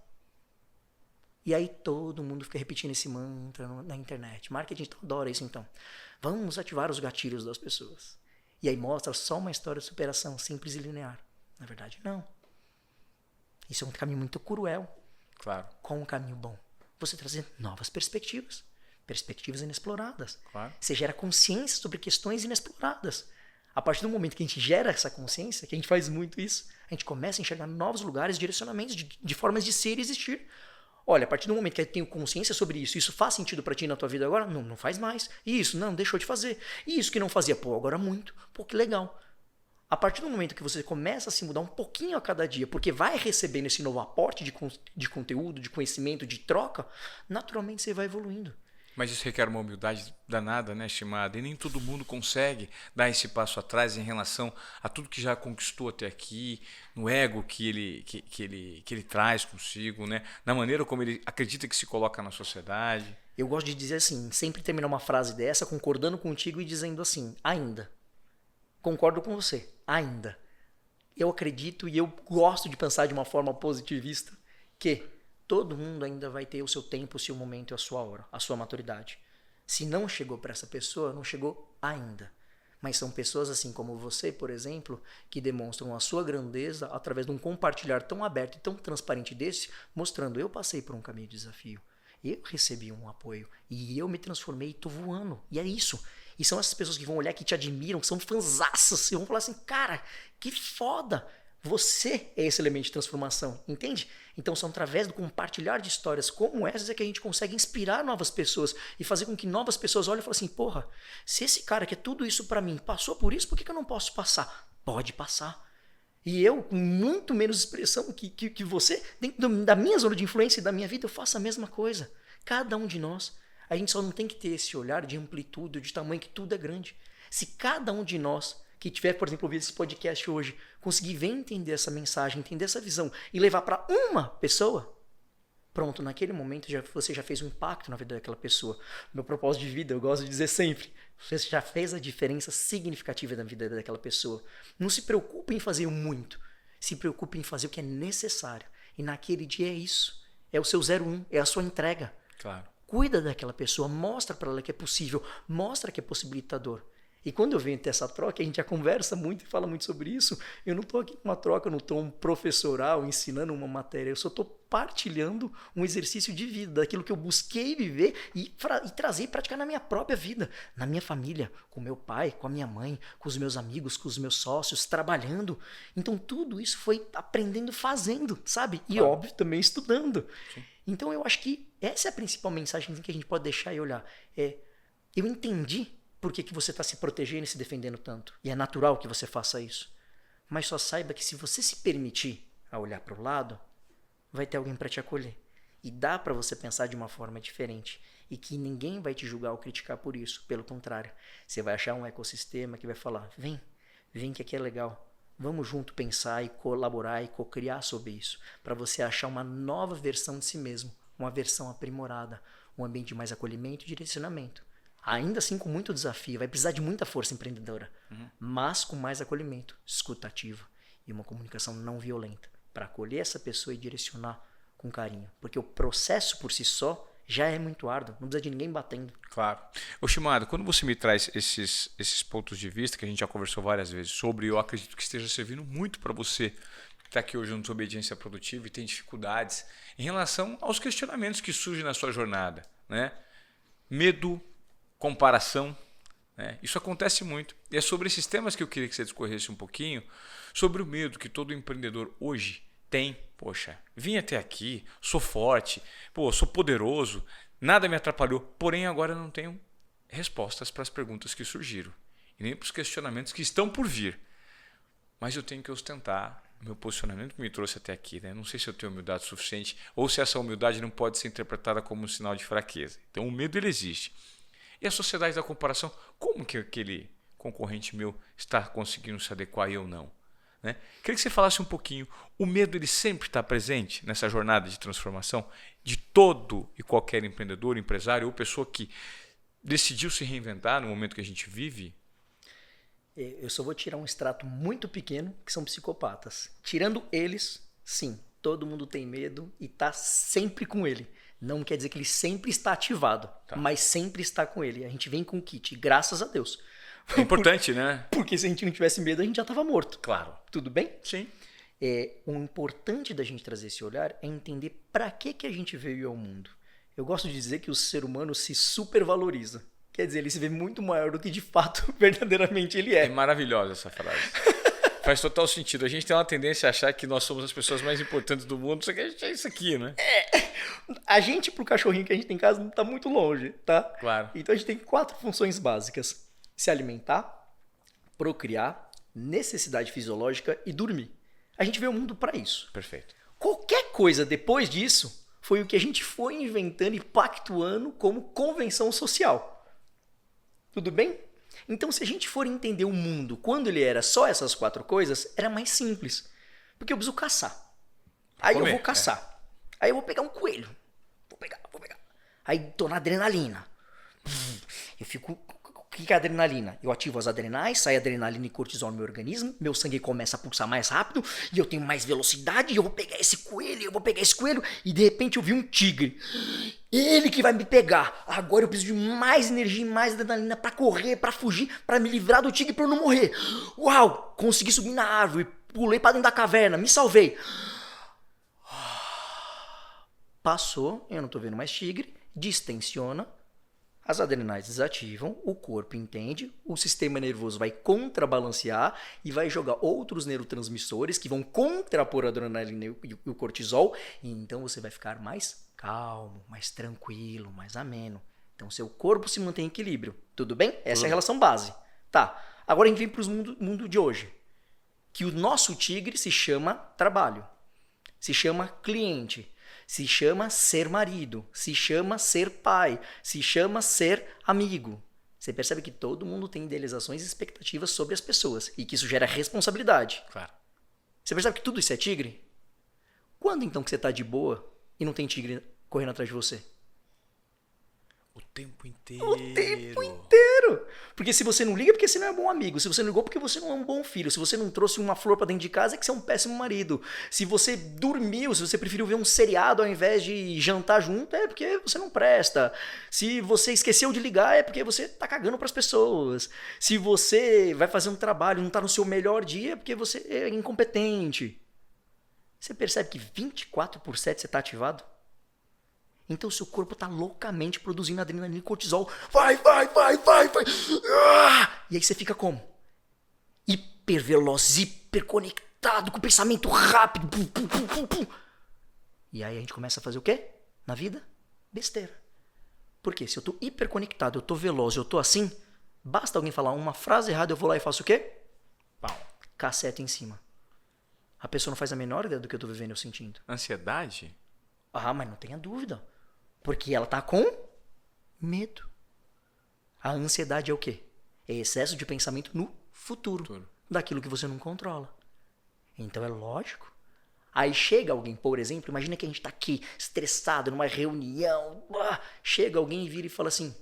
Speaker 2: E aí todo mundo fica repetindo esse mantra na internet. Marketing adora isso então. Vamos ativar os gatilhos das pessoas. E aí mostra só uma história de superação simples e linear. Na verdade, não. Isso é um caminho muito cruel.
Speaker 1: Claro.
Speaker 2: Qual um caminho bom? Você trazer novas perspectivas. Perspectivas inexploradas.
Speaker 1: Claro.
Speaker 2: Você gera consciência sobre questões inexploradas. A partir do momento que a gente gera essa consciência, que a gente faz muito isso, a gente começa a enxergar novos lugares, direcionamentos de formas de ser e existir. Olha, a partir do momento que eu tenho consciência sobre isso faz sentido pra ti na tua vida agora? Não, não faz mais. E isso, não, deixou de fazer. E isso que não fazia, pô, agora muito. Pô, que legal. A partir do momento que você começa a se mudar um pouquinho a cada dia, porque vai recebendo esse novo aporte de conteúdo, de conhecimento, de troca, naturalmente você vai evoluindo.
Speaker 1: Mas isso requer uma humildade danada, né, estimada? E nem todo mundo consegue dar esse passo atrás em relação a tudo que já conquistou até aqui, no ego que ele traz consigo, né? Na maneira como ele acredita que se coloca na sociedade.
Speaker 2: Eu gosto de dizer assim, sempre terminar uma frase dessa concordando contigo e dizendo assim, ainda. Concordo com você, ainda. Eu acredito e eu gosto de pensar de uma forma positivista que todo mundo ainda vai ter o seu tempo, o seu momento e a sua hora, a sua maturidade. Se não chegou para essa pessoa, não chegou ainda. Mas são pessoas assim como você, por exemplo, que demonstram a sua grandeza através de um compartilhar tão aberto e tão transparente desse, mostrando, eu passei por um caminho de desafio, eu recebi um apoio e eu me transformei e tô voando. E é isso. E são essas pessoas que vão olhar, que te admiram, que são fãzaças, e vão falar assim, cara, que foda! Você é esse elemento de transformação, entende? Então são através do compartilhar de histórias como essas é que a gente consegue inspirar novas pessoas e fazer com que novas pessoas olhem e falem assim, porra, se esse cara que é tudo isso pra mim passou por isso, por que eu não posso passar? Pode passar. E eu, com muito menos expressão que você, dentro da minha zona de influência e da minha vida, eu faço a mesma coisa. Cada um de nós. A gente só não tem que ter esse olhar de amplitude, de tamanho, que tudo é grande. Se cada um de nós que tiver, por exemplo, ouvido esse podcast hoje, conseguir ver entender essa mensagem, entender essa visão e levar para uma pessoa, pronto, naquele momento você já fez um impacto na vida daquela pessoa. Meu propósito de vida, eu gosto de dizer sempre, você já fez a diferença significativa na vida daquela pessoa. Não se preocupe em fazer muito, se preocupe em fazer o que é necessário. E naquele dia é isso, é o seu 01, é a sua entrega.
Speaker 1: Claro.
Speaker 2: Cuida daquela pessoa, mostra para ela que é possível, mostra que é possibilitador. E quando eu venho ter essa troca, a gente já conversa muito e fala muito sobre isso. Eu não estou aqui com uma troca, eu não estou um professoral ensinando uma matéria. Eu só estou partilhando um exercício de vida, daquilo que eu busquei viver e trazer e praticar na minha própria vida. Na minha família, com meu pai, com a minha mãe, com os meus amigos, com os meus sócios, trabalhando. Então tudo isso foi aprendendo fazendo, sabe? E
Speaker 1: claro,
Speaker 2: óbvio, também estudando.
Speaker 1: Sim.
Speaker 2: Então eu acho que essa é a principal mensagem que a gente pode deixar e olhar. Eu entendi por que você está se protegendo e se defendendo tanto. E é natural que você faça isso. Mas só saiba que se você se permitir a olhar para o lado, vai ter alguém para te acolher. E dá para você pensar de uma forma diferente. E que ninguém vai te julgar ou criticar por isso. Pelo contrário, você vai achar um ecossistema que vai falar, vem que aqui é legal. Vamos junto pensar e colaborar e co-criar sobre isso. Para você achar uma nova versão de si mesmo. Uma versão aprimorada. Um ambiente de mais acolhimento e direcionamento. Ainda assim com muito desafio, vai precisar de muita força empreendedora, mas com mais acolhimento, escuta ativa e uma comunicação não violenta, para acolher essa pessoa e direcionar com carinho. Porque o processo por si só, já é muito árduo, não precisa de ninguém batendo.
Speaker 1: Claro. Ô Shimada, quando você me traz esses pontos de vista, que a gente já conversou várias vezes sobre, eu acredito que esteja servindo muito para você que está aqui hoje no Desobediência Produtiva e tem dificuldades em relação aos questionamentos que surgem na sua jornada, né? Medo, comparação, né? Isso acontece muito. E é sobre esses temas que eu queria que você discorresse um pouquinho, sobre o medo que todo empreendedor hoje tem. Poxa, vim até aqui, sou forte, sou poderoso, nada me atrapalhou, porém agora eu não tenho respostas para as perguntas que surgiram e nem para os questionamentos que estão por vir. Mas eu tenho que ostentar o meu posicionamento que me trouxe até aqui, né? Não sei se eu tenho humildade suficiente ou se essa humildade não pode ser interpretada como um sinal de fraqueza. Então o medo ele existe. E a sociedade da comparação, como que aquele concorrente meu está conseguindo se adequar e eu não? Né? Queria que você falasse um pouquinho, o medo ele sempre está presente nessa jornada de transformação de todo e qualquer empreendedor, empresário ou pessoa que decidiu se reinventar no momento que a gente vive?
Speaker 2: Eu só vou tirar um extrato muito pequeno, que são psicopatas. Tirando eles, sim, todo mundo tem medo e está sempre com ele. Não quer dizer que ele sempre está ativado, mas sempre está com ele. A gente vem com o kit, graças a Deus.
Speaker 1: É importante, né?
Speaker 2: Porque se a gente não tivesse medo, a gente já estava morto.
Speaker 1: Claro.
Speaker 2: Tudo bem?
Speaker 1: Sim.
Speaker 2: O importante da gente trazer esse olhar é entender para que a gente veio ao mundo. Eu gosto de dizer que o ser humano se supervaloriza. Quer dizer, ele se vê muito maior do que de fato, verdadeiramente ele é.
Speaker 1: É maravilhosa essa frase. Faz total sentido. A gente tem uma tendência a achar que nós somos as pessoas mais importantes do mundo, só que a gente é isso aqui, né?
Speaker 2: A gente, pro cachorrinho que a gente tem em casa, não tá muito longe, tá?
Speaker 1: Claro.
Speaker 2: Então a gente tem 4 funções básicas: se alimentar, procriar, necessidade fisiológica e dormir. A gente veio ao mundo para isso.
Speaker 1: Perfeito.
Speaker 2: Qualquer coisa depois disso foi o que a gente foi inventando e pactuando como convenção social. Tudo bem? Então, se a gente for entender o mundo quando ele era só essas 4 coisas, era mais simples. Porque eu preciso caçar. Aí eu vou caçar. Aí eu vou pegar um coelho. Vou pegar. Aí tô na adrenalina. Eu fico... O que é adrenalina? Eu ativo as adrenais, sai adrenalina e cortisol no meu organismo, meu sangue começa a pulsar mais rápido e eu tenho mais velocidade e eu vou pegar esse coelho, e de repente eu vi um tigre. Ele que vai me pegar. Agora eu preciso de mais energia e mais adrenalina pra correr, pra fugir, pra me livrar do tigre pra eu não morrer. Uau! Consegui subir na árvore, pulei pra dentro da caverna, me salvei. Passou, eu não tô vendo mais tigre, distensiona. As adrenais desativam, o corpo entende, o sistema nervoso vai contrabalancear e vai jogar outros neurotransmissores que vão contrapor a adrenalina e o cortisol, e então você vai ficar mais calmo, mais tranquilo, mais ameno. Então seu corpo se mantém em equilíbrio. Tudo bem? Essa é a relação base. Tá, agora a gente vem para o mundo de hoje. Que o nosso tigre se chama trabalho, se chama cliente, se chama ser marido, se chama ser pai, se chama ser amigo. Você percebe que todo mundo tem idealizações e expectativas sobre as pessoas e que isso gera responsabilidade.
Speaker 1: Claro.
Speaker 2: Você percebe que tudo isso é tigre? Quando então que você está de boa e não tem tigre correndo atrás de você?
Speaker 1: O tempo inteiro.
Speaker 2: O tempo inteiro. Porque se você não liga, é porque você não é um bom amigo. Se você não ligou, é porque você não é um bom filho. Se você não trouxe uma flor pra dentro de casa, é que você é um péssimo marido. Se você dormiu, se você preferiu ver um seriado ao invés de jantar junto, é porque você não presta. Se você esqueceu de ligar, é porque você tá cagando pras pessoas. Se você vai fazer um trabalho e não tá no seu melhor dia, é porque você é incompetente. Você percebe que 24/7 você tá ativado? Então o seu corpo tá loucamente produzindo adrenalina e cortisol. Vai. E aí você fica como? Hiperveloz, hiperconectado, com pensamento rápido. E aí a gente começa a fazer o quê? Na vida? Besteira. Por quê? Se eu tô hiperconectado, eu tô veloz, eu tô assim, basta alguém falar uma frase errada, eu vou lá e faço o quê?
Speaker 1: Pau.
Speaker 2: Caceta em cima. A pessoa não faz a menor ideia do que eu tô vivendo ou sentindo.
Speaker 1: Ansiedade?
Speaker 2: Ah, mas não tenha dúvida. Porque ela tá com medo. A ansiedade é o quê? É excesso de pensamento no futuro. Daquilo que você não controla. Então é lógico. Aí chega alguém, por exemplo, imagina que a gente tá aqui estressado numa reunião. Chega alguém e vira e fala assim: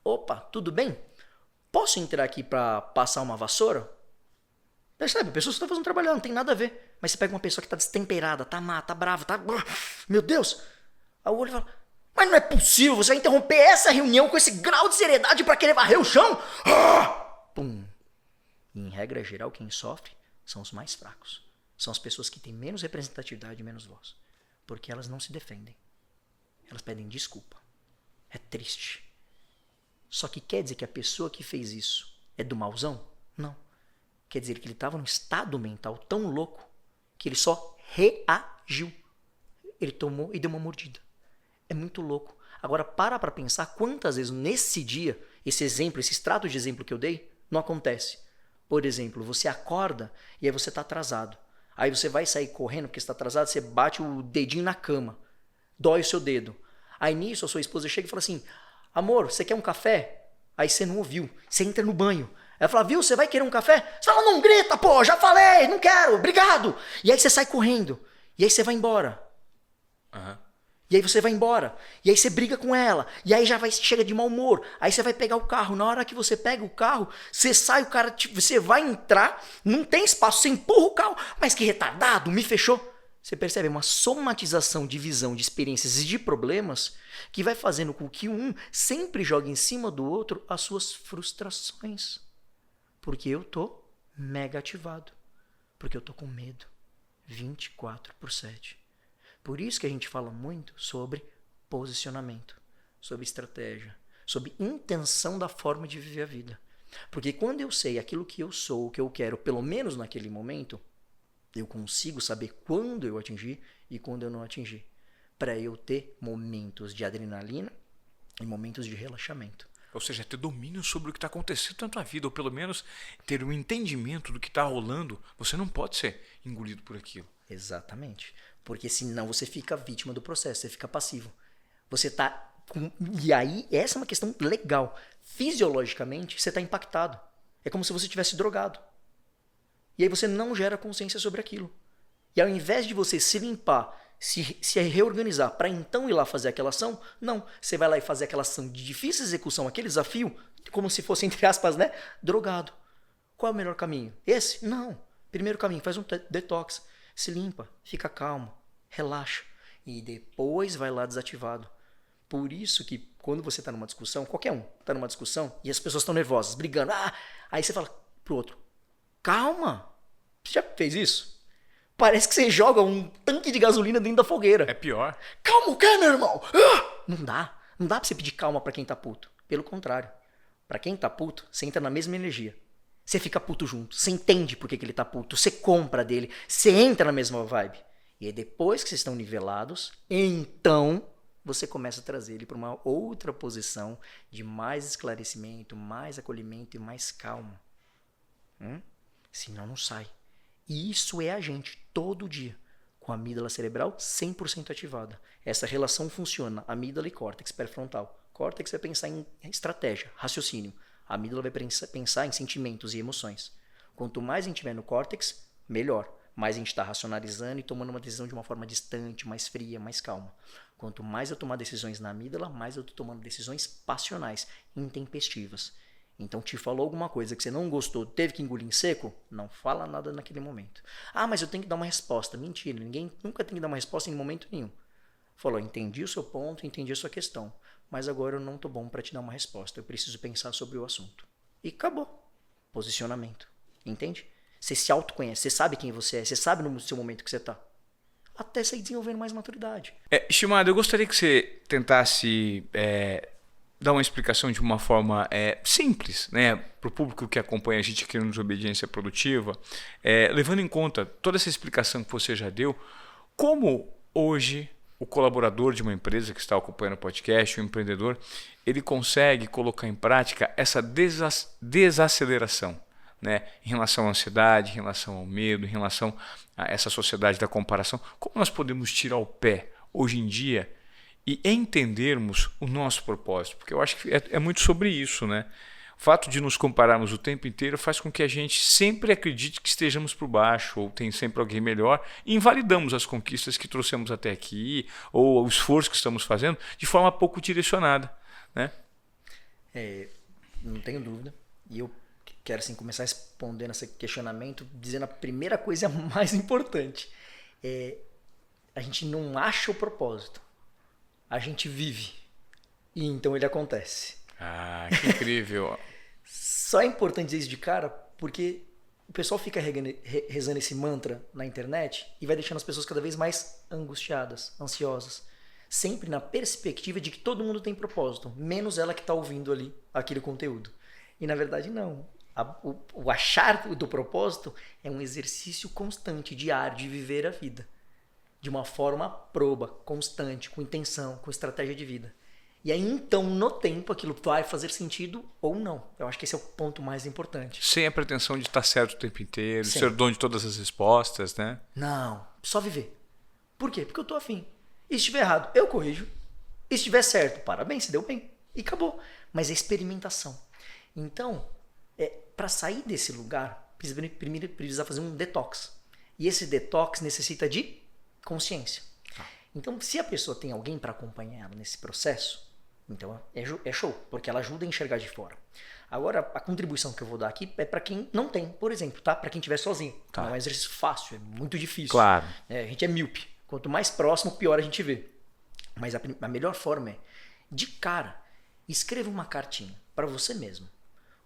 Speaker 2: opa, tudo bem? Posso entrar aqui pra passar uma vassoura? Sabe, a pessoa só tá fazendo trabalho, não tem nada a ver. Mas você pega uma pessoa que tá destemperada, tá má, tá brava, tá... Meu Deus! Aí o olho fala: Mas não é possível, você vai interromper essa reunião com esse grau de seriedade para querer varrer o chão? Pum. E em regra geral, quem sofre são os mais fracos. São as pessoas que têm menos representatividade e menos voz. Porque elas não se defendem. Elas pedem desculpa. É triste. Só que quer dizer que a pessoa que fez isso é do mauzão? Não. Quer dizer que ele estava num estado mental tão louco que ele só reagiu. Ele tomou e deu uma mordida. É muito louco. Agora para pensar quantas vezes nesse dia, esse exemplo, esse extrato de exemplo que eu dei, não acontece. Por exemplo, você acorda e aí você está atrasado. Aí você vai sair correndo porque você está atrasado, você bate o dedinho na cama. Dói o seu dedo. Aí nisso a sua esposa chega e fala assim, amor, você quer um café? Aí você não ouviu. Você entra no banho. Ela fala, viu, você vai querer um café? Você fala, não grita, pô, já falei, não quero, obrigado. E aí você sai correndo. E aí você vai embora. E aí você vai embora. E aí você briga com ela. E aí chega de mau humor. Aí você vai pegar o carro. Na hora que você pega o carro, você sai, o cara, você vai entrar, não tem espaço, você empurra o carro. Mas que retardado, me fechou. Você percebe uma somatização de visão, de experiências e de problemas que vai fazendo com que um sempre jogue em cima do outro as suas frustrações. Porque eu tô mega ativado. Porque eu tô com medo. 24/7. Por isso que a gente fala muito sobre posicionamento, sobre estratégia, sobre intenção da forma de viver a vida. Porque quando eu sei aquilo que eu sou, o que eu quero, pelo menos naquele momento, eu consigo saber quando eu atingir e quando eu não atingir. Para eu ter momentos de adrenalina e momentos de relaxamento.
Speaker 1: Ou seja, ter domínio sobre o que está acontecendo na tua vida, ou pelo menos ter um entendimento do que está rolando. Você não pode ser engolido por aquilo.
Speaker 2: Exatamente. Porque senão você fica vítima do processo, você fica passivo. Você tá com... E aí, essa é uma questão legal. Fisiologicamente, você está impactado. É como se você tivesse drogado. E aí você não gera consciência sobre aquilo. E ao invés de você se limpar, se reorganizar para então ir lá fazer aquela ação, não. Você vai lá e fazer aquela ação de difícil execução, aquele desafio, como se fosse, entre aspas, né, drogado. Qual é o melhor caminho? Esse? Não. Primeiro caminho, faz um detox. Se limpa, fica calmo, relaxa e depois vai lá desativado. Por isso que quando você está numa discussão, qualquer um está numa discussão e as pessoas estão nervosas, brigando, aí você fala pro outro, calma, você já fez isso? Parece que você joga um tanque de gasolina dentro da fogueira.
Speaker 1: É pior.
Speaker 2: Calma o quê, meu irmão? Não dá pra você pedir calma pra quem tá puto. Pelo contrário, pra quem tá puto, você entra na mesma energia. Você fica puto junto, você entende por que ele tá puto, você compra dele, você entra na mesma vibe. E aí depois que vocês estão nivelados, então você começa a trazer ele para uma outra posição de mais esclarecimento, mais acolhimento e mais calma. Senão não sai. E isso é a gente, todo dia, com a amígdala cerebral 100% ativada. Essa relação funciona, amígdala e córtex pré-frontal. Córtex vai pensar em estratégia, raciocínio. A amígdala vai pensar em sentimentos e emoções. Quanto mais a gente tiver no córtex, melhor. Mais a gente está racionalizando e tomando uma decisão de uma forma distante, mais fria, mais calma. Quanto mais eu tomar decisões na amígdala, mais eu estou tomando decisões passionais, intempestivas. Então te falou alguma coisa que você não gostou, teve que engolir em seco? Não fala nada naquele momento. Mas eu tenho que dar uma resposta. Mentira, ninguém nunca tem que dar uma resposta em momento nenhum. Falou, entendi o seu ponto, entendi a sua questão. Mas agora eu não estou bom para te dar uma resposta. Eu preciso pensar sobre o assunto. E acabou. Posicionamento. Entende? Você se autoconhece, você sabe quem você é, você sabe no seu momento que você está. Até sair desenvolvendo mais maturidade.
Speaker 1: Estimado, eu gostaria que você tentasse dar uma explicação de uma forma simples, né, para o público que acompanha a gente aqui no Desobediência Produtiva, levando em conta toda essa explicação que você já deu, como hoje o colaborador de uma empresa que está acompanhando o podcast, o empreendedor, ele consegue colocar em prática essa desaceleração, né, em relação à ansiedade, em relação ao medo, em relação a essa sociedade da comparação. Como nós podemos tirar o pé hoje em dia e entendermos o nosso propósito? Porque eu acho que é muito sobre isso, né? O fato de nos compararmos o tempo inteiro faz com que a gente sempre acredite que estejamos por baixo ou tem sempre alguém melhor e invalidamos as conquistas que trouxemos até aqui ou o esforço que estamos fazendo de forma pouco direcionada, né?
Speaker 2: Não tenho dúvida. E eu quero assim, começar respondendo esse questionamento dizendo a primeira coisa mais importante. A gente não acha o propósito. a gente vive. E então ele acontece.
Speaker 1: Ah, que incrível.
Speaker 2: Só é importante dizer isso de cara porque o pessoal fica rezando esse mantra na internet e vai deixando as pessoas cada vez mais angustiadas, ansiosas. Sempre na perspectiva de que todo mundo tem propósito, menos ela que está ouvindo ali aquele conteúdo. E na verdade não. O achar do propósito é um exercício constante, diário, de viver a vida. De uma forma proba, constante, com intenção, com estratégia de vida. E aí então, no tempo, aquilo vai fazer sentido ou não. Eu acho que esse é o ponto mais importante.
Speaker 1: Sem a pretensão de estar certo o tempo inteiro, ser dono de todas as respostas, né?
Speaker 2: Não, só viver. Por quê? Porque eu tô afim. E se estiver errado, eu corrijo. E se estiver certo, parabéns, se deu bem. E acabou. Mas é experimentação. Então, para sair desse lugar, primeiro precisa fazer um detox. E esse detox necessita de consciência. Então, se a pessoa tem alguém para acompanhar ela nesse processo, então é show, porque ela ajuda a enxergar de fora. Agora, a contribuição que eu vou dar aqui é para quem não tem, por exemplo, tá? Para quem estiver sozinho. Não é um exercício fácil, é muito difícil.
Speaker 1: Claro.
Speaker 2: A gente é míope. Quanto mais próximo, pior a gente vê. Mas a melhor forma é, de cara, escreva uma cartinha para você mesmo,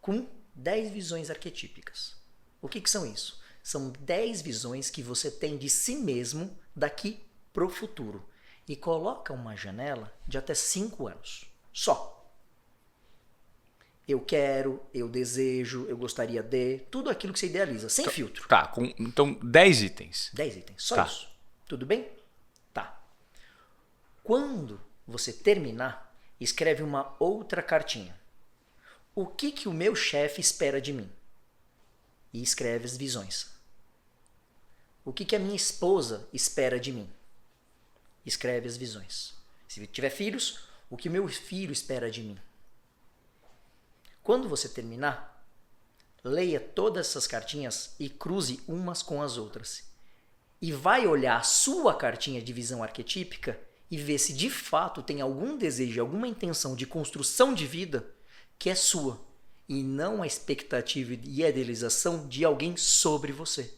Speaker 2: com 10 visões arquetípicas. O que são isso? São 10 visões que você tem de si mesmo daqui pro futuro. E coloca uma janela de até 5 anos. Só. Eu quero, eu desejo, eu gostaria de... Tudo aquilo que você idealiza, sem filtro.
Speaker 1: Tá, então 10 itens.
Speaker 2: 10 itens, só isso. Tudo bem? Tá. Quando você terminar, escreve uma outra cartinha. O que o meu chefe espera de mim? E escreve as visões. O que a minha esposa espera de mim? Escreve as visões. Se tiver filhos, o que o meu filho espera de mim? Quando você terminar, leia todas essas cartinhas e cruze umas com as outras. E vai olhar a sua cartinha de visão arquetípica e ver se de fato tem algum desejo, alguma intenção de construção de vida que é sua. E não a expectativa e a idealização de alguém sobre você.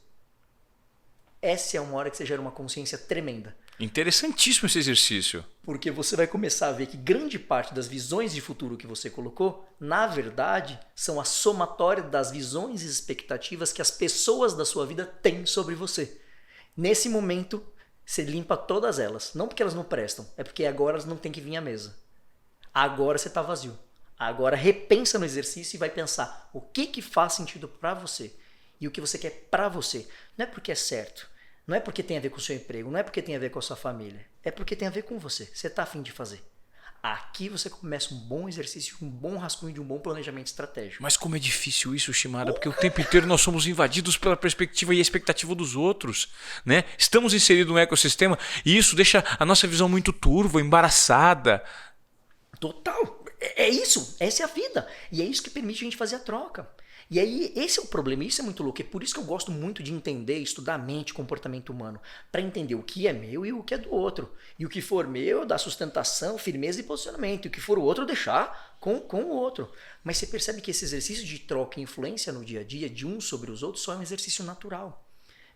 Speaker 2: Essa é uma hora que você gera uma consciência tremenda.
Speaker 1: Interessantíssimo esse exercício.
Speaker 2: Porque você vai começar a ver que grande parte das visões de futuro que você colocou, na verdade, são a somatória das visões e expectativas que as pessoas da sua vida têm sobre você. Nesse momento, você limpa todas elas. Não porque elas não prestam, é porque agora elas não têm que vir à mesa. Agora você está vazio. Agora repensa no exercício e vai pensar o que faz sentido para você e o que você quer para você. Não é porque é certo, não é porque tem a ver com o seu emprego, não é porque tem a ver com a sua família, é porque tem a ver com você. Você está a fim de fazer. Aqui você começa um bom exercício, um bom rascunho de um bom planejamento estratégico.
Speaker 1: Mas como é difícil isso, Shimada, porque o tempo inteiro nós somos invadidos pela perspectiva e a expectativa dos outros, né? Estamos inseridos num ecossistema e isso deixa a nossa visão muito turva, embaraçada.
Speaker 2: Total. É isso. Essa é a vida. E é isso que permite a gente fazer a troca. E aí, esse é o problema, isso é muito louco. É por isso que eu gosto muito de entender, estudar a mente, comportamento humano, para entender o que é meu e o que é do outro. E o que for meu, dar sustentação, firmeza e posicionamento. E o que for o outro, deixar com o outro. Mas você percebe que esse exercício de troca e influência no dia a dia, de uns sobre os outros, só é um exercício natural.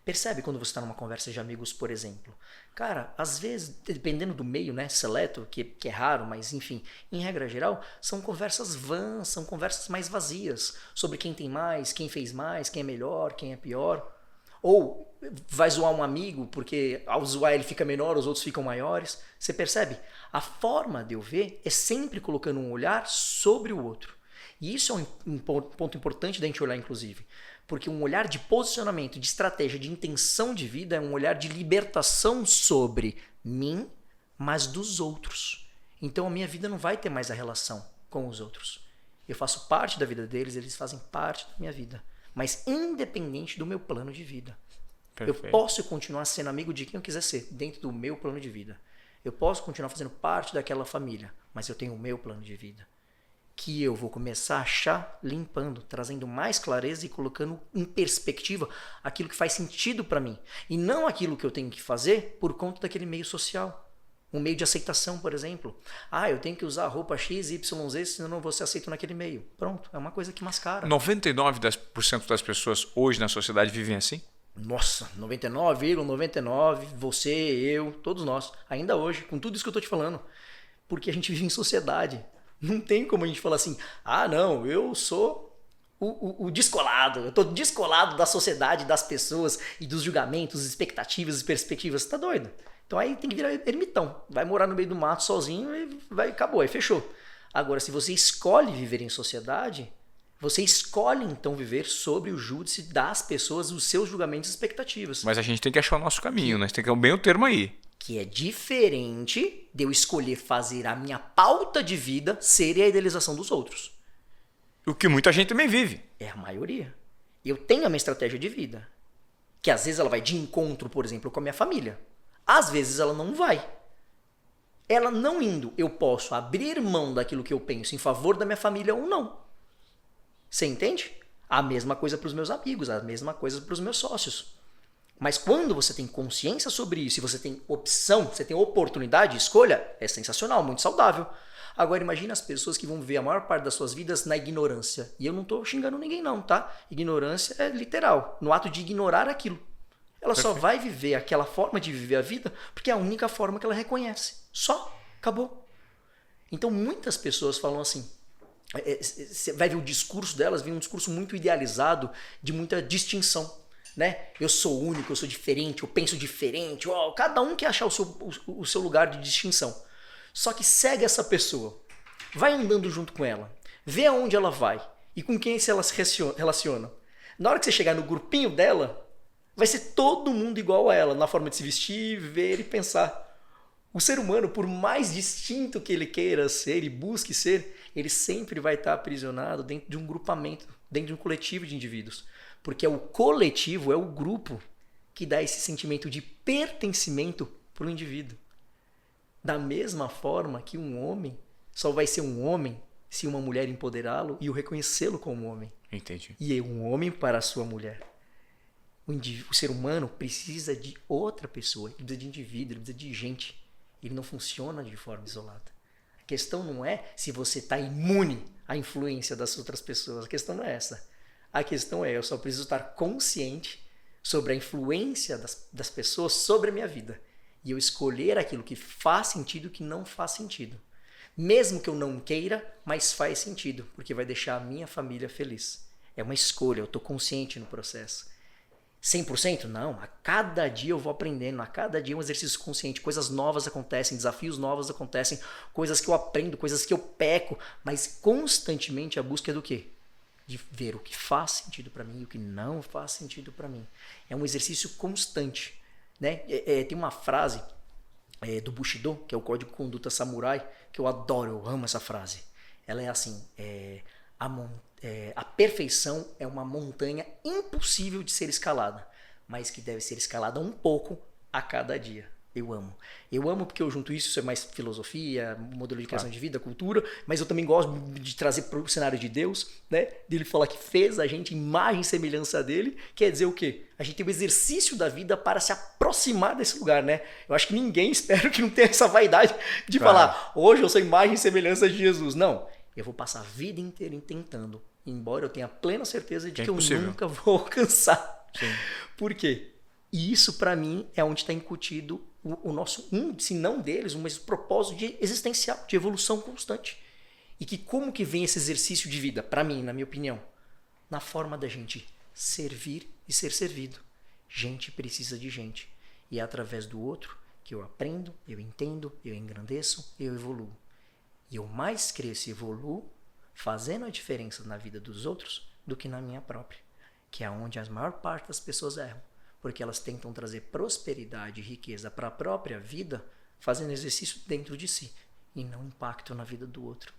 Speaker 2: Percebe quando você está numa conversa de amigos, por exemplo? Cara, às vezes, dependendo do meio, né, seleto, que é raro, mas enfim, em regra geral, são conversas vãs, são conversas mais vazias, sobre quem tem mais, quem fez mais, quem é melhor, quem é pior. Ou vai zoar um amigo, porque ao zoar ele fica menor, os outros ficam maiores. Você percebe? A forma de eu ver é sempre colocando um olhar sobre o outro. E isso é um ponto importante da gente olhar, inclusive. Porque um olhar de posicionamento, de estratégia, de intenção de vida é um olhar de libertação sobre mim, mas dos outros. Então a minha vida não vai ter mais a relação com os outros. Eu faço parte da vida deles, eles fazem parte da minha vida. Mas independente do meu plano de vida. Perfeito. Eu posso continuar sendo amigo de quem eu quiser ser, dentro do meu plano de vida. Eu posso continuar fazendo parte daquela família, mas eu tenho o meu plano de vida. Que eu vou começar a achar limpando, trazendo mais clareza e colocando em perspectiva aquilo que faz sentido para mim. E não aquilo que eu tenho que fazer por conta daquele meio social. Um meio de aceitação, por exemplo. Eu tenho que usar a roupa X, Y, Z, senão eu não vou ser aceito naquele meio. Pronto, é uma coisa que mascara.
Speaker 1: 99% das pessoas hoje na sociedade vivem assim?
Speaker 2: Nossa, 99,99%, você, eu, todos nós, ainda hoje, com tudo isso que eu tô te falando. Porque a gente vive em sociedade. Não tem como a gente falar assim, ah, não, eu sou o descolado, eu tô descolado da sociedade, das pessoas e dos julgamentos, expectativas e perspectivas. Você tá doido? Então aí tem que virar ermitão. Vai morar no meio do mato sozinho e acabou, aí fechou. Agora, se você escolhe viver em sociedade, você escolhe então viver sobre o júdice das pessoas, os seus julgamentos e expectativas.
Speaker 1: Mas a gente tem que achar o nosso caminho, né? Tem que ter bem o termo aí.
Speaker 2: Que é diferente de eu escolher fazer a minha pauta de vida ser a idealização dos outros.
Speaker 1: O que muita gente também vive.
Speaker 2: É a maioria. Eu tenho a minha estratégia de vida. Que às vezes ela vai de encontro, por exemplo, com a minha família. Às vezes ela não vai. Ela não indo, eu posso abrir mão daquilo que eu penso em favor da minha família ou não. Você entende? A mesma coisa para os meus amigos, a mesma coisa para os meus sócios. Mas quando você tem consciência sobre isso e você tem opção, você tem oportunidade de escolha, é sensacional, muito saudável. Agora imagine as pessoas que vão viver a maior parte das suas vidas na ignorância. E eu não estou xingando ninguém não, tá? Ignorância é literal, no ato de ignorar aquilo. Ela só vai viver aquela forma de viver a vida porque é a única forma que ela reconhece. Só. Acabou. Então muitas pessoas falam assim, você vai ver o discurso delas, vem um discurso muito idealizado, de muita distinção. Né? Eu sou único, eu sou diferente, eu penso diferente. Cada um quer achar o seu lugar de distinção. Só que segue essa pessoa, vai andando junto com ela, vê aonde ela vai e com quem ela se relaciona. Na hora que você chegar no grupinho dela, vai ser todo mundo igual a ela, na forma de se vestir, ver e pensar. O ser humano, por mais distinto que ele queira ser e busque ser, ele sempre vai estar aprisionado dentro de um grupamento, dentro de um coletivo de indivíduos. Porque é o coletivo, é o grupo que dá esse sentimento de pertencimento para o indivíduo. Da mesma forma que um homem só vai ser um homem se uma mulher empoderá-lo e o reconhecê-lo como homem.
Speaker 1: Entendi.
Speaker 2: E é um homem para a sua mulher. O ser humano precisa de outra pessoa, ele precisa de indivíduo, ele precisa de gente. Ele não funciona de forma isolada. A questão não é se você está imune à influência das outras pessoas. A questão não é essa. A questão é, eu só preciso estar consciente sobre a influência das pessoas sobre a minha vida. E eu escolher aquilo que faz sentido e que não faz sentido. Mesmo que eu não queira, mas faz sentido, porque vai deixar a minha família feliz. É uma escolha, eu estou consciente no processo. 100%? Não. A cada dia eu vou aprendendo, a cada dia é um exercício consciente. Coisas novas acontecem, desafios novos acontecem, coisas que eu aprendo, coisas que eu peco, mas constantemente a busca é do quê? De ver o que faz sentido para mim e o que não faz sentido para mim. É um exercício constante. Né? Tem uma frase do Bushido, que é o Código de Conduta Samurai, que eu adoro, eu amo essa frase. Ela é assim, a perfeição é uma montanha impossível de ser escalada, mas que deve ser escalada um pouco a cada dia. Eu amo. Eu amo porque eu junto isso é mais filosofia, modelo de criação de vida, cultura, mas eu também gosto de trazer para o cenário de Deus, né? Dele falar que fez a gente imagem e semelhança dele, quer dizer o quê? A gente tem o exercício da vida para se aproximar desse lugar, né? Eu acho que ninguém, espero que não tenha essa vaidade de falar, hoje eu sou imagem e semelhança de Jesus. Não, eu vou passar a vida inteira tentando, embora eu tenha plena certeza de que eu nunca vou alcançar. Sim. Por quê? E isso, para mim, é onde está incutido o nosso, se não deles, um propósito existencial, de evolução constante. E que como que vem esse exercício de vida, para mim, na minha opinião? Na forma da gente servir e ser servido. Gente precisa de gente. E é através do outro que eu aprendo, eu entendo, eu engrandeço, eu evoluo. E eu mais cresço e evoluo fazendo a diferença na vida dos outros do que na minha própria. Que é onde a maior parte das pessoas erram. Porque elas tentam trazer prosperidade e riqueza para a própria vida, fazendo exercício dentro de si e não impacto na vida do outro.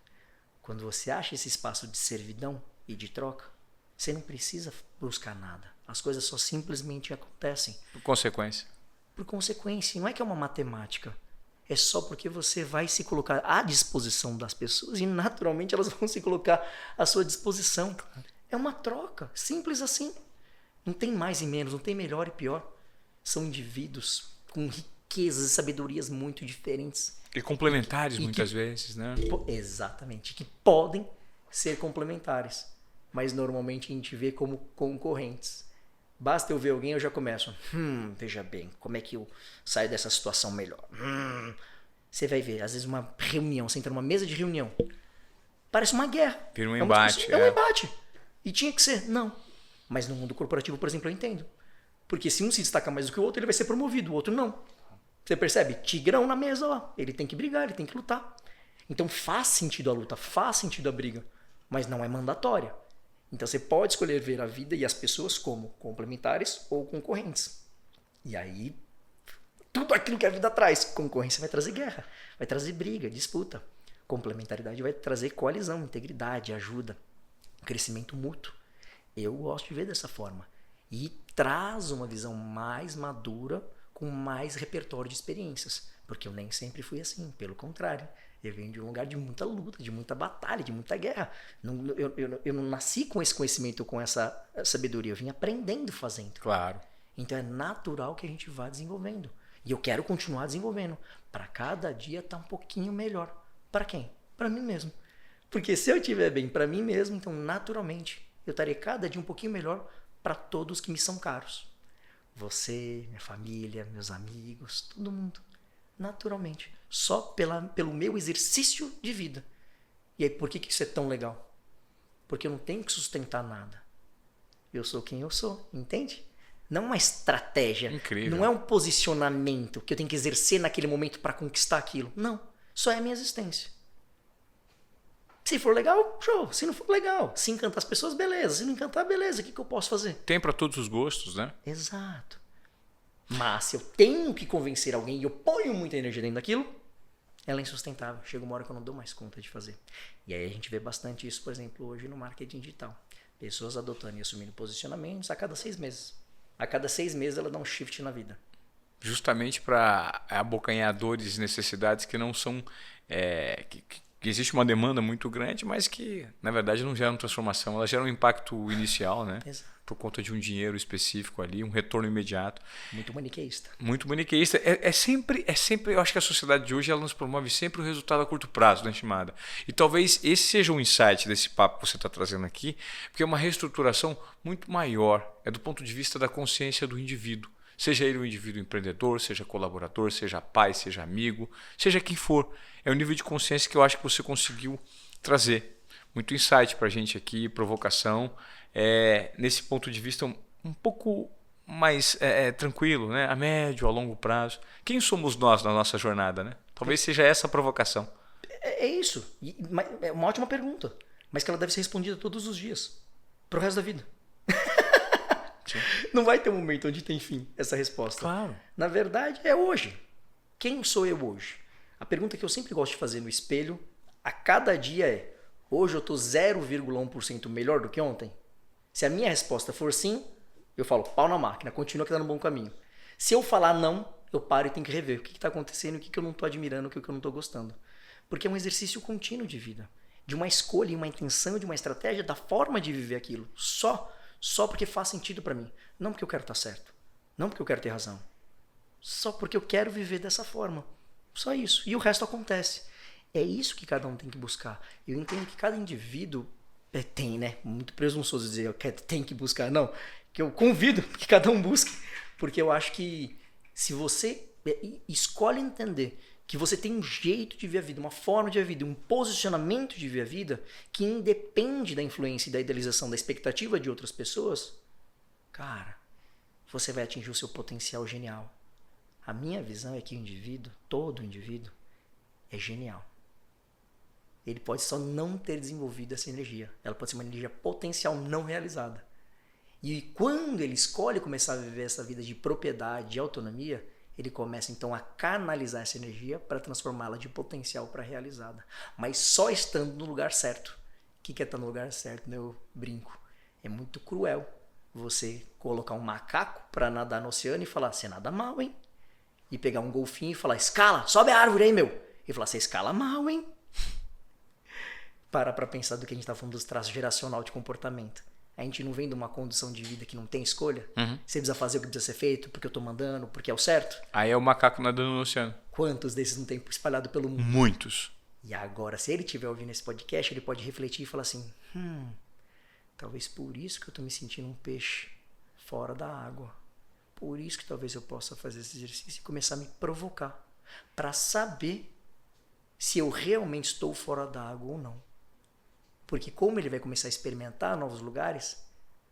Speaker 2: Quando você acha esse espaço de servidão e de troca, você não precisa buscar nada. As coisas só simplesmente acontecem.
Speaker 1: Por consequência.
Speaker 2: Por consequência. Não é que é uma matemática. É só porque você vai se colocar à disposição das pessoas e naturalmente elas vão se colocar à sua disposição. É uma troca. Simples assim. Não tem mais e menos, não tem melhor e pior. São indivíduos com riquezas e sabedorias muito diferentes.
Speaker 1: E complementares muitas vezes, né?
Speaker 2: Exatamente. Que podem ser complementares. Mas normalmente a gente vê como concorrentes. Basta eu ver alguém, eu já começo. Veja bem, como é que eu saio dessa situação melhor? Você vai ver, às vezes uma reunião, você entra numa mesa de reunião, parece uma guerra.
Speaker 1: Vira um embate.
Speaker 2: É um embate. E tinha que ser. Não. Mas no mundo corporativo, por exemplo, eu entendo. Porque se um se destaca mais do que o outro, ele vai ser promovido, o outro não. Você percebe? Tigrão na mesa lá. Ele tem que brigar, ele tem que lutar. Então faz sentido a luta, faz sentido a briga. Mas não é mandatória. Então você pode escolher ver a vida e as pessoas como complementares ou concorrentes. E aí, tudo aquilo que a vida traz. Concorrência vai trazer guerra, vai trazer briga, disputa. Complementaridade vai trazer coalizão, integridade, ajuda, crescimento mútuo. Eu gosto de ver dessa forma. E traz uma visão mais madura, com mais repertório de experiências. Porque eu nem sempre fui assim, pelo contrário. Eu venho de um lugar de muita luta, de muita batalha, de muita guerra. Eu não nasci com esse conhecimento, com essa sabedoria. Eu vim aprendendo fazendo.
Speaker 1: Claro.
Speaker 2: Então é natural que a gente vá desenvolvendo. E eu quero continuar desenvolvendo. Para cada dia estar um pouquinho melhor. Para quem? Para mim mesmo. Porque se eu estiver bem para mim mesmo, então naturalmente eu estarei cada dia um pouquinho melhor para todos que me são caros. Você, minha família, meus amigos, todo mundo. Naturalmente. Só pelo meu exercício de vida. E aí, por que isso é tão legal? Porque eu não tenho que sustentar nada. Eu sou quem eu sou, entende? Não uma estratégia.
Speaker 1: Incrível.
Speaker 2: Não é um posicionamento que eu tenho que exercer naquele momento para conquistar aquilo. Não. Só é a minha existência. Se for legal, show. Se não for legal, se encantar as pessoas, beleza. Se não encantar, beleza. O que eu posso fazer?
Speaker 1: Tem para todos os gostos, né?
Speaker 2: Exato. Mas se eu tenho que convencer alguém e eu ponho muita energia dentro daquilo, ela é insustentável. Chega uma hora que eu não dou mais conta de fazer. E aí a gente vê bastante isso, por exemplo, hoje no marketing digital. Pessoas adotando e assumindo posicionamentos a cada 6 meses. A cada 6 meses ela dá um shift na vida.
Speaker 1: Justamente para abocanhar dores e necessidades que não são... que existe uma demanda muito grande, mas que, na verdade, não geram transformação. Elas geram um impacto inicial, né?
Speaker 2: Exato.
Speaker 1: Por conta de um dinheiro específico ali, um retorno imediato.
Speaker 2: Muito maniqueísta.
Speaker 1: Muito maniqueísta. É sempre, eu acho que a sociedade de hoje ela nos promove sempre o resultado a curto prazo, né, estimada? E talvez esse seja um insight desse papo que você está trazendo aqui, porque é uma reestruturação muito maior, é do ponto de vista da consciência do indivíduo. Seja ele um indivíduo empreendedor, seja colaborador, seja pai, seja amigo, seja quem for. É o nível de consciência que eu acho que você conseguiu trazer. Muito insight para a gente aqui, provocação. Nesse ponto de vista um pouco mais tranquilo, né? A médio, a longo prazo. Quem somos nós na nossa jornada, né? Talvez seja essa a provocação.
Speaker 2: É isso. É uma ótima pergunta. Mas que ela deve ser respondida todos os dias. Pro resto da vida. Sim. Não vai ter um momento onde tem fim essa resposta.
Speaker 1: Claro.
Speaker 2: Na verdade, é hoje. Quem sou eu hoje? A pergunta que eu sempre gosto de fazer no espelho, a cada dia é: hoje eu estou 0,1% melhor do que ontem? Se a minha resposta for sim, eu falo, pau na máquina, continua que está no bom caminho. Se eu falar não, eu paro e tenho que rever o que está acontecendo, o que eu não estou admirando, o que eu não estou gostando. Porque é um exercício contínuo de vida. De uma escolha, uma intenção, de uma estratégia, da forma de viver aquilo. Só porque faz sentido para mim. Não porque eu quero estar certo. Não porque eu quero ter razão. Só porque eu quero viver dessa forma. Só isso. E o resto acontece. É isso que cada um tem que buscar. Eu entendo que cada indivíduo tem, né? Muito presunçoso dizer que tem que buscar. Não. Que eu convido que cada um busque. Porque eu acho que se você escolhe entender que você tem um jeito de ver a vida, uma forma de ver a vida, um posicionamento de ver a vida que independe da influência e da idealização, da expectativa de outras pessoas, cara, você vai atingir o seu potencial genial. A minha visão é que o indivíduo, todo indivíduo, é genial. Ele pode só não ter desenvolvido essa energia. Ela pode ser uma energia potencial não realizada. E quando ele escolhe começar a viver essa vida de propriedade, de autonomia, ele começa então a canalizar essa energia para transformá-la de potencial para realizada. Mas só estando no lugar certo. O que é estar no lugar certo, né? Eu brinco. É muito cruel você colocar um macaco para nadar no oceano e falar, você nada mal, hein? E pegar um golfinho e falar, escala, sobe a árvore aí, meu. E falar, você escala mal, hein? Para pensar do que a gente está falando dos traços geracional de comportamento. A gente não vem de uma condição de vida que não tem escolha. Uhum. Você precisa fazer o que precisa ser feito, porque eu tô mandando, porque é o certo.
Speaker 1: Aí é o macaco nadando no oceano.
Speaker 2: Quantos desses não tem espalhado pelo mundo?
Speaker 1: Muitos.
Speaker 2: E agora, se ele estiver ouvindo esse podcast, ele pode refletir e falar assim, talvez por isso que eu tô me sentindo um peixe fora da água. Por isso que talvez eu possa fazer esse exercício e começar a me provocar. Para saber se eu realmente estou fora da água ou não. Porque como ele vai começar a experimentar novos lugares,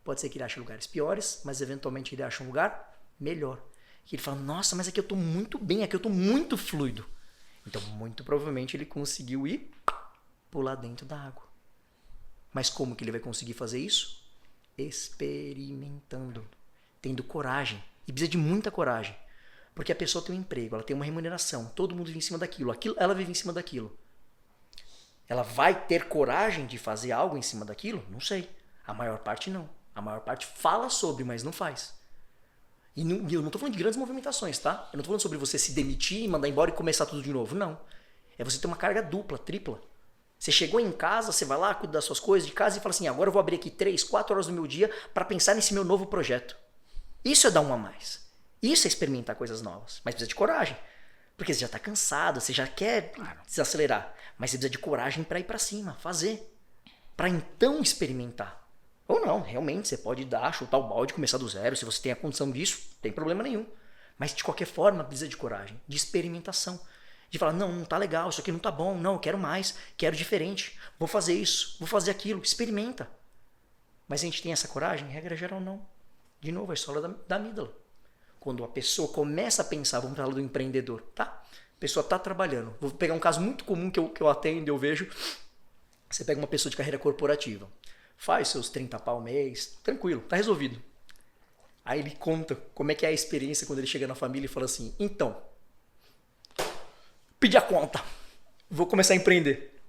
Speaker 2: pode ser que ele ache lugares piores, mas eventualmente ele ache um lugar melhor. Que ele fala, nossa, mas aqui eu estou muito bem, aqui eu estou muito fluido. Então, muito provavelmente ele conseguiu ir pular dentro da água. Mas como que ele vai conseguir fazer isso? Experimentando, tendo coragem. E precisa de muita coragem. Porque a pessoa tem um emprego, ela tem uma remuneração, todo mundo vive em cima daquilo, ela vive em cima daquilo. Ela vai ter coragem de fazer algo em cima daquilo? Não sei. A maior parte não. A maior parte fala sobre, mas não faz. E eu não estou falando de grandes movimentações, tá? Eu não estou falando sobre você se demitir, mandar embora e começar tudo de novo. Não. É você ter uma carga dupla, tripla. Você chegou em casa, você vai lá, cuida das suas coisas de casa e fala assim, agora eu vou abrir aqui 3, 4 horas do meu dia para pensar nesse meu novo projeto. Isso é dar um a mais. Isso é experimentar coisas novas. Mas precisa de coragem. Porque você já está cansado, você já quer desacelerar. Mas você precisa de coragem para ir para cima, fazer. Para então experimentar. Ou não, realmente, você pode chutar o balde, começar do zero. Se você tem a condição disso, não tem problema nenhum. Mas de qualquer forma, precisa de coragem, de experimentação. De falar, não tá legal, isso aqui não tá bom, não, eu quero mais, quero diferente, vou fazer isso, vou fazer aquilo, experimenta. Mas a gente tem essa coragem? Regra geral, não. De novo, a história da amígdala. Quando a pessoa começa a pensar, vamos falar do empreendedor, tá? A pessoa tá trabalhando. Vou pegar um caso muito comum que eu atendo, eu vejo. Você pega uma pessoa de carreira corporativa, faz seus 30 pau ao mês, tranquilo, tá resolvido. Aí ele conta como é que é a experiência quando ele chega na família e fala assim, então, pedi a conta, vou começar a empreender.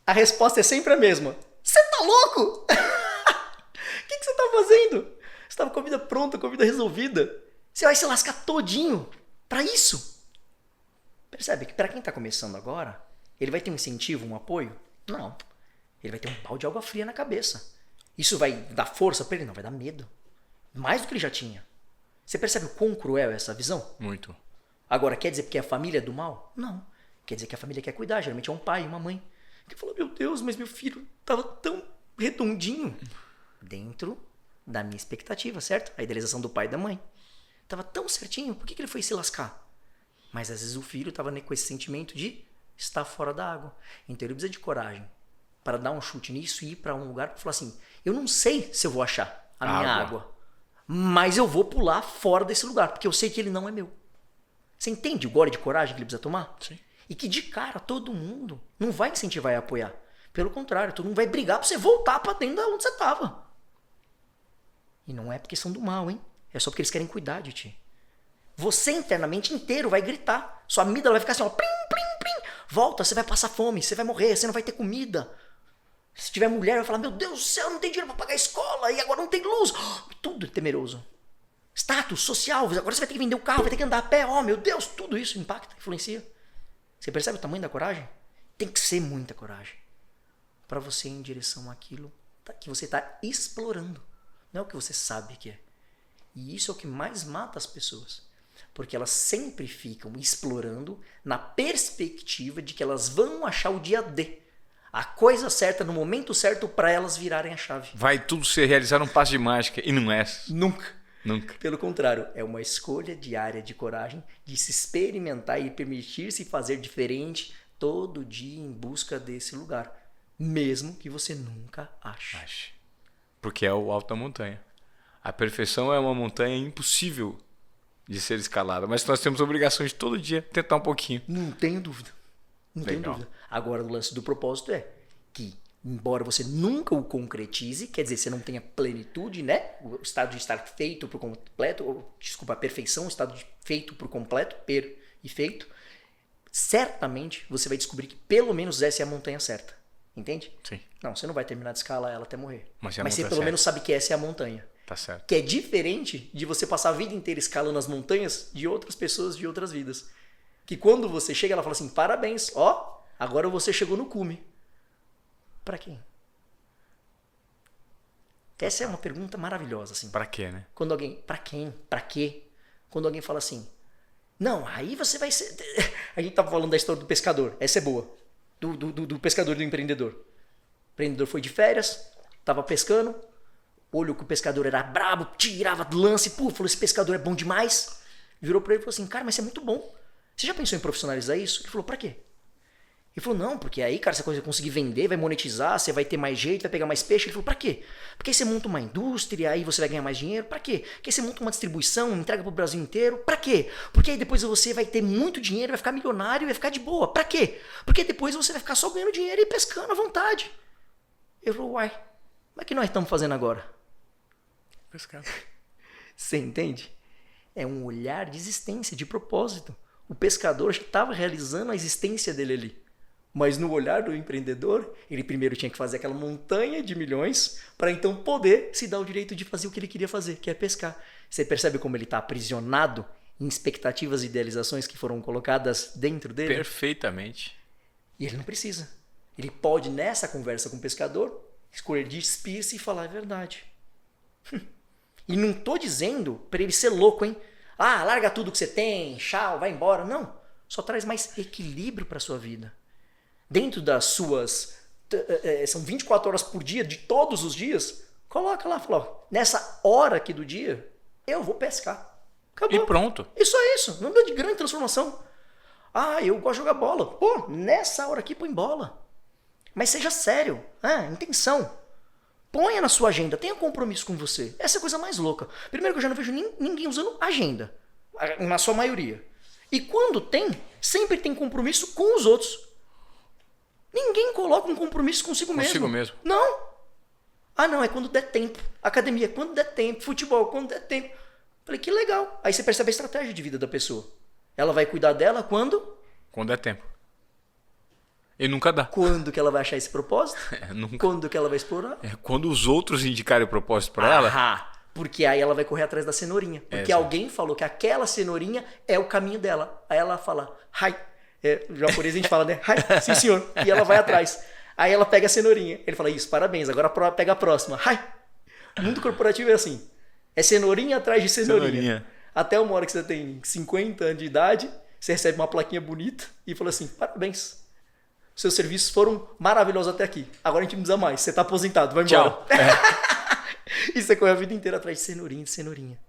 Speaker 2: A resposta é sempre a mesma. Você tá louco? O que você tá fazendo? Você tava com a vida pronta, com a vida resolvida. Você vai se lascar todinho pra isso. Percebe que pra quem tá começando agora, ele vai ter um incentivo, um apoio? Não. Ele vai ter um balde de água fria na cabeça. Isso vai dar força pra ele? Não, vai dar medo. Mais do que ele já tinha. Você percebe o quão cruel é essa visão?
Speaker 1: Muito.
Speaker 2: Agora, quer dizer que a família é do mal? Não. Quer dizer que a família quer cuidar. Geralmente é um pai e uma mãe. Que fala, meu Deus, mas meu filho tava tão redondinho. Dentro da minha expectativa, certo? A idealização do pai e da mãe. Tava tão certinho, por que ele foi se lascar? Mas às vezes o filho tava com esse sentimento de estar fora da água. Então ele precisa de coragem para dar um chute nisso e ir para um lugar para falar assim, eu não sei se eu vou achar a minha água, mas eu vou pular fora desse lugar, porque eu sei que ele não é meu. Você entende o gole de coragem que ele precisa tomar?
Speaker 1: Sim.
Speaker 2: E que de cara todo mundo não vai incentivar e apoiar. Pelo contrário, todo mundo vai brigar para você voltar para dentro de onde você estava. E não é por questão do mal, hein? É só porque eles querem cuidar de ti. Você internamente inteiro vai gritar. Sua amígdala vai ficar assim, ó, plim, plim, plim. Volta, você vai passar fome, você vai morrer, você não vai ter comida. Se tiver mulher, vai falar, meu Deus do céu, não tem dinheiro para pagar a escola e agora não tem luz. Tudo temeroso. Status social, agora você vai ter que vender o carro, vai ter que andar a pé. Oh, meu Deus, tudo isso impacta, influencia. Você percebe o tamanho da coragem? Tem que ser muita coragem para você ir em direção àquilo que você está explorando. Não é o que você sabe que é. E isso é o que mais mata as pessoas. Porque elas sempre ficam explorando na perspectiva de que elas vão achar o dia D. A coisa certa no momento certo para elas virarem a chave.
Speaker 1: Vai tudo ser realizar um passo de mágica. E não é.
Speaker 2: Nunca.
Speaker 1: Nunca.
Speaker 2: Pelo contrário, é uma escolha diária de coragem de se experimentar e permitir-se fazer diferente todo dia em busca desse lugar. Mesmo que você nunca ache.
Speaker 1: Porque é o alto da montanha. A perfeição é uma montanha impossível de ser escalada. Mas nós temos a obrigação de todo dia tentar um pouquinho.
Speaker 2: Não tenho dúvida. Não tenho dúvida. Agora, o lance do propósito é que, embora você nunca o concretize, quer dizer, você não tenha plenitude, né? O estado de estar feito por completo, a perfeição, o estado de feito por completo, e feito, certamente você vai descobrir que pelo menos essa é a montanha certa. Entende?
Speaker 1: Sim.
Speaker 2: Não, você não vai terminar de escalar ela até morrer.
Speaker 1: Mas
Speaker 2: você pelo menos sabe que essa é a montanha.
Speaker 1: Tá certo.
Speaker 2: Que é diferente de você passar a vida inteira escalando as montanhas de outras pessoas, de outras vidas. Que quando você chega, ela fala assim, parabéns, ó, agora você chegou no cume. Pra quem? Essa é uma pergunta maravilhosa, assim.
Speaker 1: Pra quê, né?
Speaker 2: Quando alguém, pra quem? Pra quê? Quando alguém fala assim, não, aí você vai ser... A gente tava falando da história do pescador, essa é boa. Do pescador e do empreendedor. O empreendedor foi de férias, tava pescando, olhou que o pescador era brabo, tirava do lance, falou, esse pescador é bom demais. Virou pra ele e falou assim, cara, mas isso é muito bom. Você já pensou em profissionalizar isso? Ele falou, pra quê? Ele falou, não, porque aí, cara, você vai conseguir vender, vai monetizar, você vai ter mais jeito, vai pegar mais peixe. Ele falou, pra quê? Porque aí você monta uma indústria, aí você vai ganhar mais dinheiro. Pra quê? Porque aí você monta uma distribuição, entrega pro Brasil inteiro. Pra quê? Porque aí depois você vai ter muito dinheiro, vai ficar milionário e vai ficar de boa. Pra quê? Porque depois você vai ficar só ganhando dinheiro e pescando à vontade. Eu falei, uai, mas o que nós estamos fazendo agora?
Speaker 1: Pescar.
Speaker 2: Você entende? É um olhar de existência, de propósito. O pescador já estava realizando a existência dele ali. Mas no olhar do empreendedor, ele primeiro tinha que fazer aquela montanha de milhões para então poder se dar o direito de fazer o que ele queria fazer, que é pescar. Você percebe como ele está aprisionado em expectativas e idealizações que foram colocadas dentro dele?
Speaker 1: Perfeitamente.
Speaker 2: E ele não precisa. Ele pode, nessa conversa com o pescador, escolher despir-se e falar a verdade. E não tô dizendo para ele ser louco, hein? Ah, larga tudo que você tem, tchau, vai embora. Não. Só traz mais equilíbrio para sua vida. Dentro das suas... são 24 horas por dia, de todos os dias. Coloca lá, fala, ó, nessa hora aqui do dia, eu vou pescar. Acabou.
Speaker 1: E pronto.
Speaker 2: Isso é isso. Não dá de grande transformação. Ah, eu gosto de jogar bola. Pô, nessa hora aqui põe bola. Mas seja sério. Intenção. Ponha na sua agenda. Tenha compromisso com você. Essa é a coisa mais louca. Primeiro que eu já não vejo ninguém usando agenda. Na sua maioria. E quando tem, sempre tem compromisso com os outros. Ninguém coloca um compromisso consigo mesmo.
Speaker 1: Consigo mesmo.
Speaker 2: Não. Ah, não, é quando der tempo. Academia, quando der tempo. Futebol, quando der tempo. Falei, que legal. Aí você percebe a estratégia de vida da pessoa. Ela vai cuidar dela quando?
Speaker 1: Quando é tempo. E nunca dá.
Speaker 2: Quando que ela vai achar esse propósito?
Speaker 1: Nunca.
Speaker 2: Quando que ela vai explorar?
Speaker 1: Quando os outros indicarem o propósito para ela.
Speaker 2: Porque aí ela vai correr atrás da cenourinha. Porque alguém falou que aquela cenourinha é o caminho dela. Aí ela fala, hai. O japonês a gente fala, né? Hai, sim senhor. E ela vai atrás. Aí ela pega a cenourinha. Ele fala, isso, parabéns. Agora pega a próxima. Hai. O mundo corporativo é assim. É cenourinha atrás de cenourinha. Até uma hora que você tem 50 anos de idade, você recebe uma plaquinha bonita e fala assim, parabéns. Seus serviços foram maravilhosos até aqui. Agora a gente não precisa mais. Você tá aposentado, vai embora.
Speaker 1: Tchau.
Speaker 2: E você corre a vida inteira atrás de cenourinha, de cenourinha.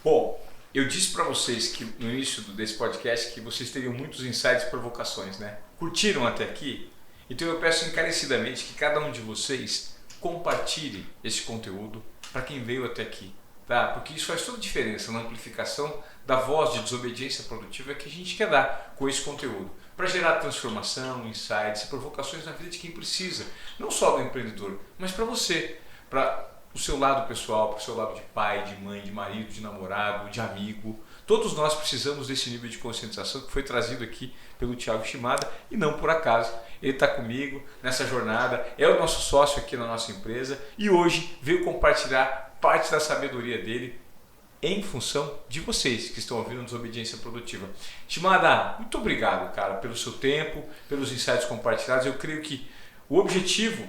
Speaker 1: Bom, eu disse para vocês que no início desse podcast que vocês teriam muitos insights e provocações, né? Curtiram até aqui? Então eu peço encarecidamente que cada um de vocês compartilhe esse conteúdo para quem veio até aqui, tá? Porque isso faz toda a diferença na amplificação da voz de desobediência produtiva que a gente quer dar com esse conteúdo, para gerar transformação, insights e provocações na vida de quem precisa, não só do empreendedor, mas para você, para o seu lado pessoal, para o seu lado de pai, de mãe, de marido, de namorado, de amigo. Todos nós precisamos desse nível de conscientização que foi trazido aqui pelo Thiago Shimada e não por acaso. Ele está comigo nessa jornada, é o nosso sócio aqui na nossa empresa e hoje veio compartilhar parte da sabedoria dele em função de vocês que estão ouvindo Desobediência Produtiva. Shimada, muito obrigado, cara, pelo seu tempo, pelos insights compartilhados. Eu creio que o objetivo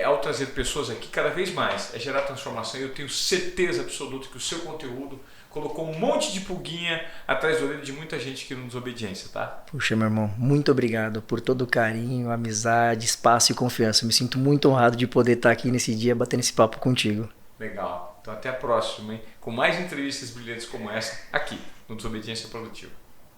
Speaker 1: ao trazer pessoas aqui cada vez mais é gerar transformação. Eu tenho certeza absoluta que o seu conteúdo colocou um monte de pulguinha atrás do orelho de muita gente aqui no Desobediência, tá?
Speaker 2: Puxa, meu irmão, muito obrigado por todo o carinho, amizade, espaço e confiança. Me sinto muito honrado de poder estar aqui nesse dia batendo esse papo contigo.
Speaker 1: Legal. Então até a próxima, hein? Com mais entrevistas brilhantes como essa aqui no Desobediência Produtiva.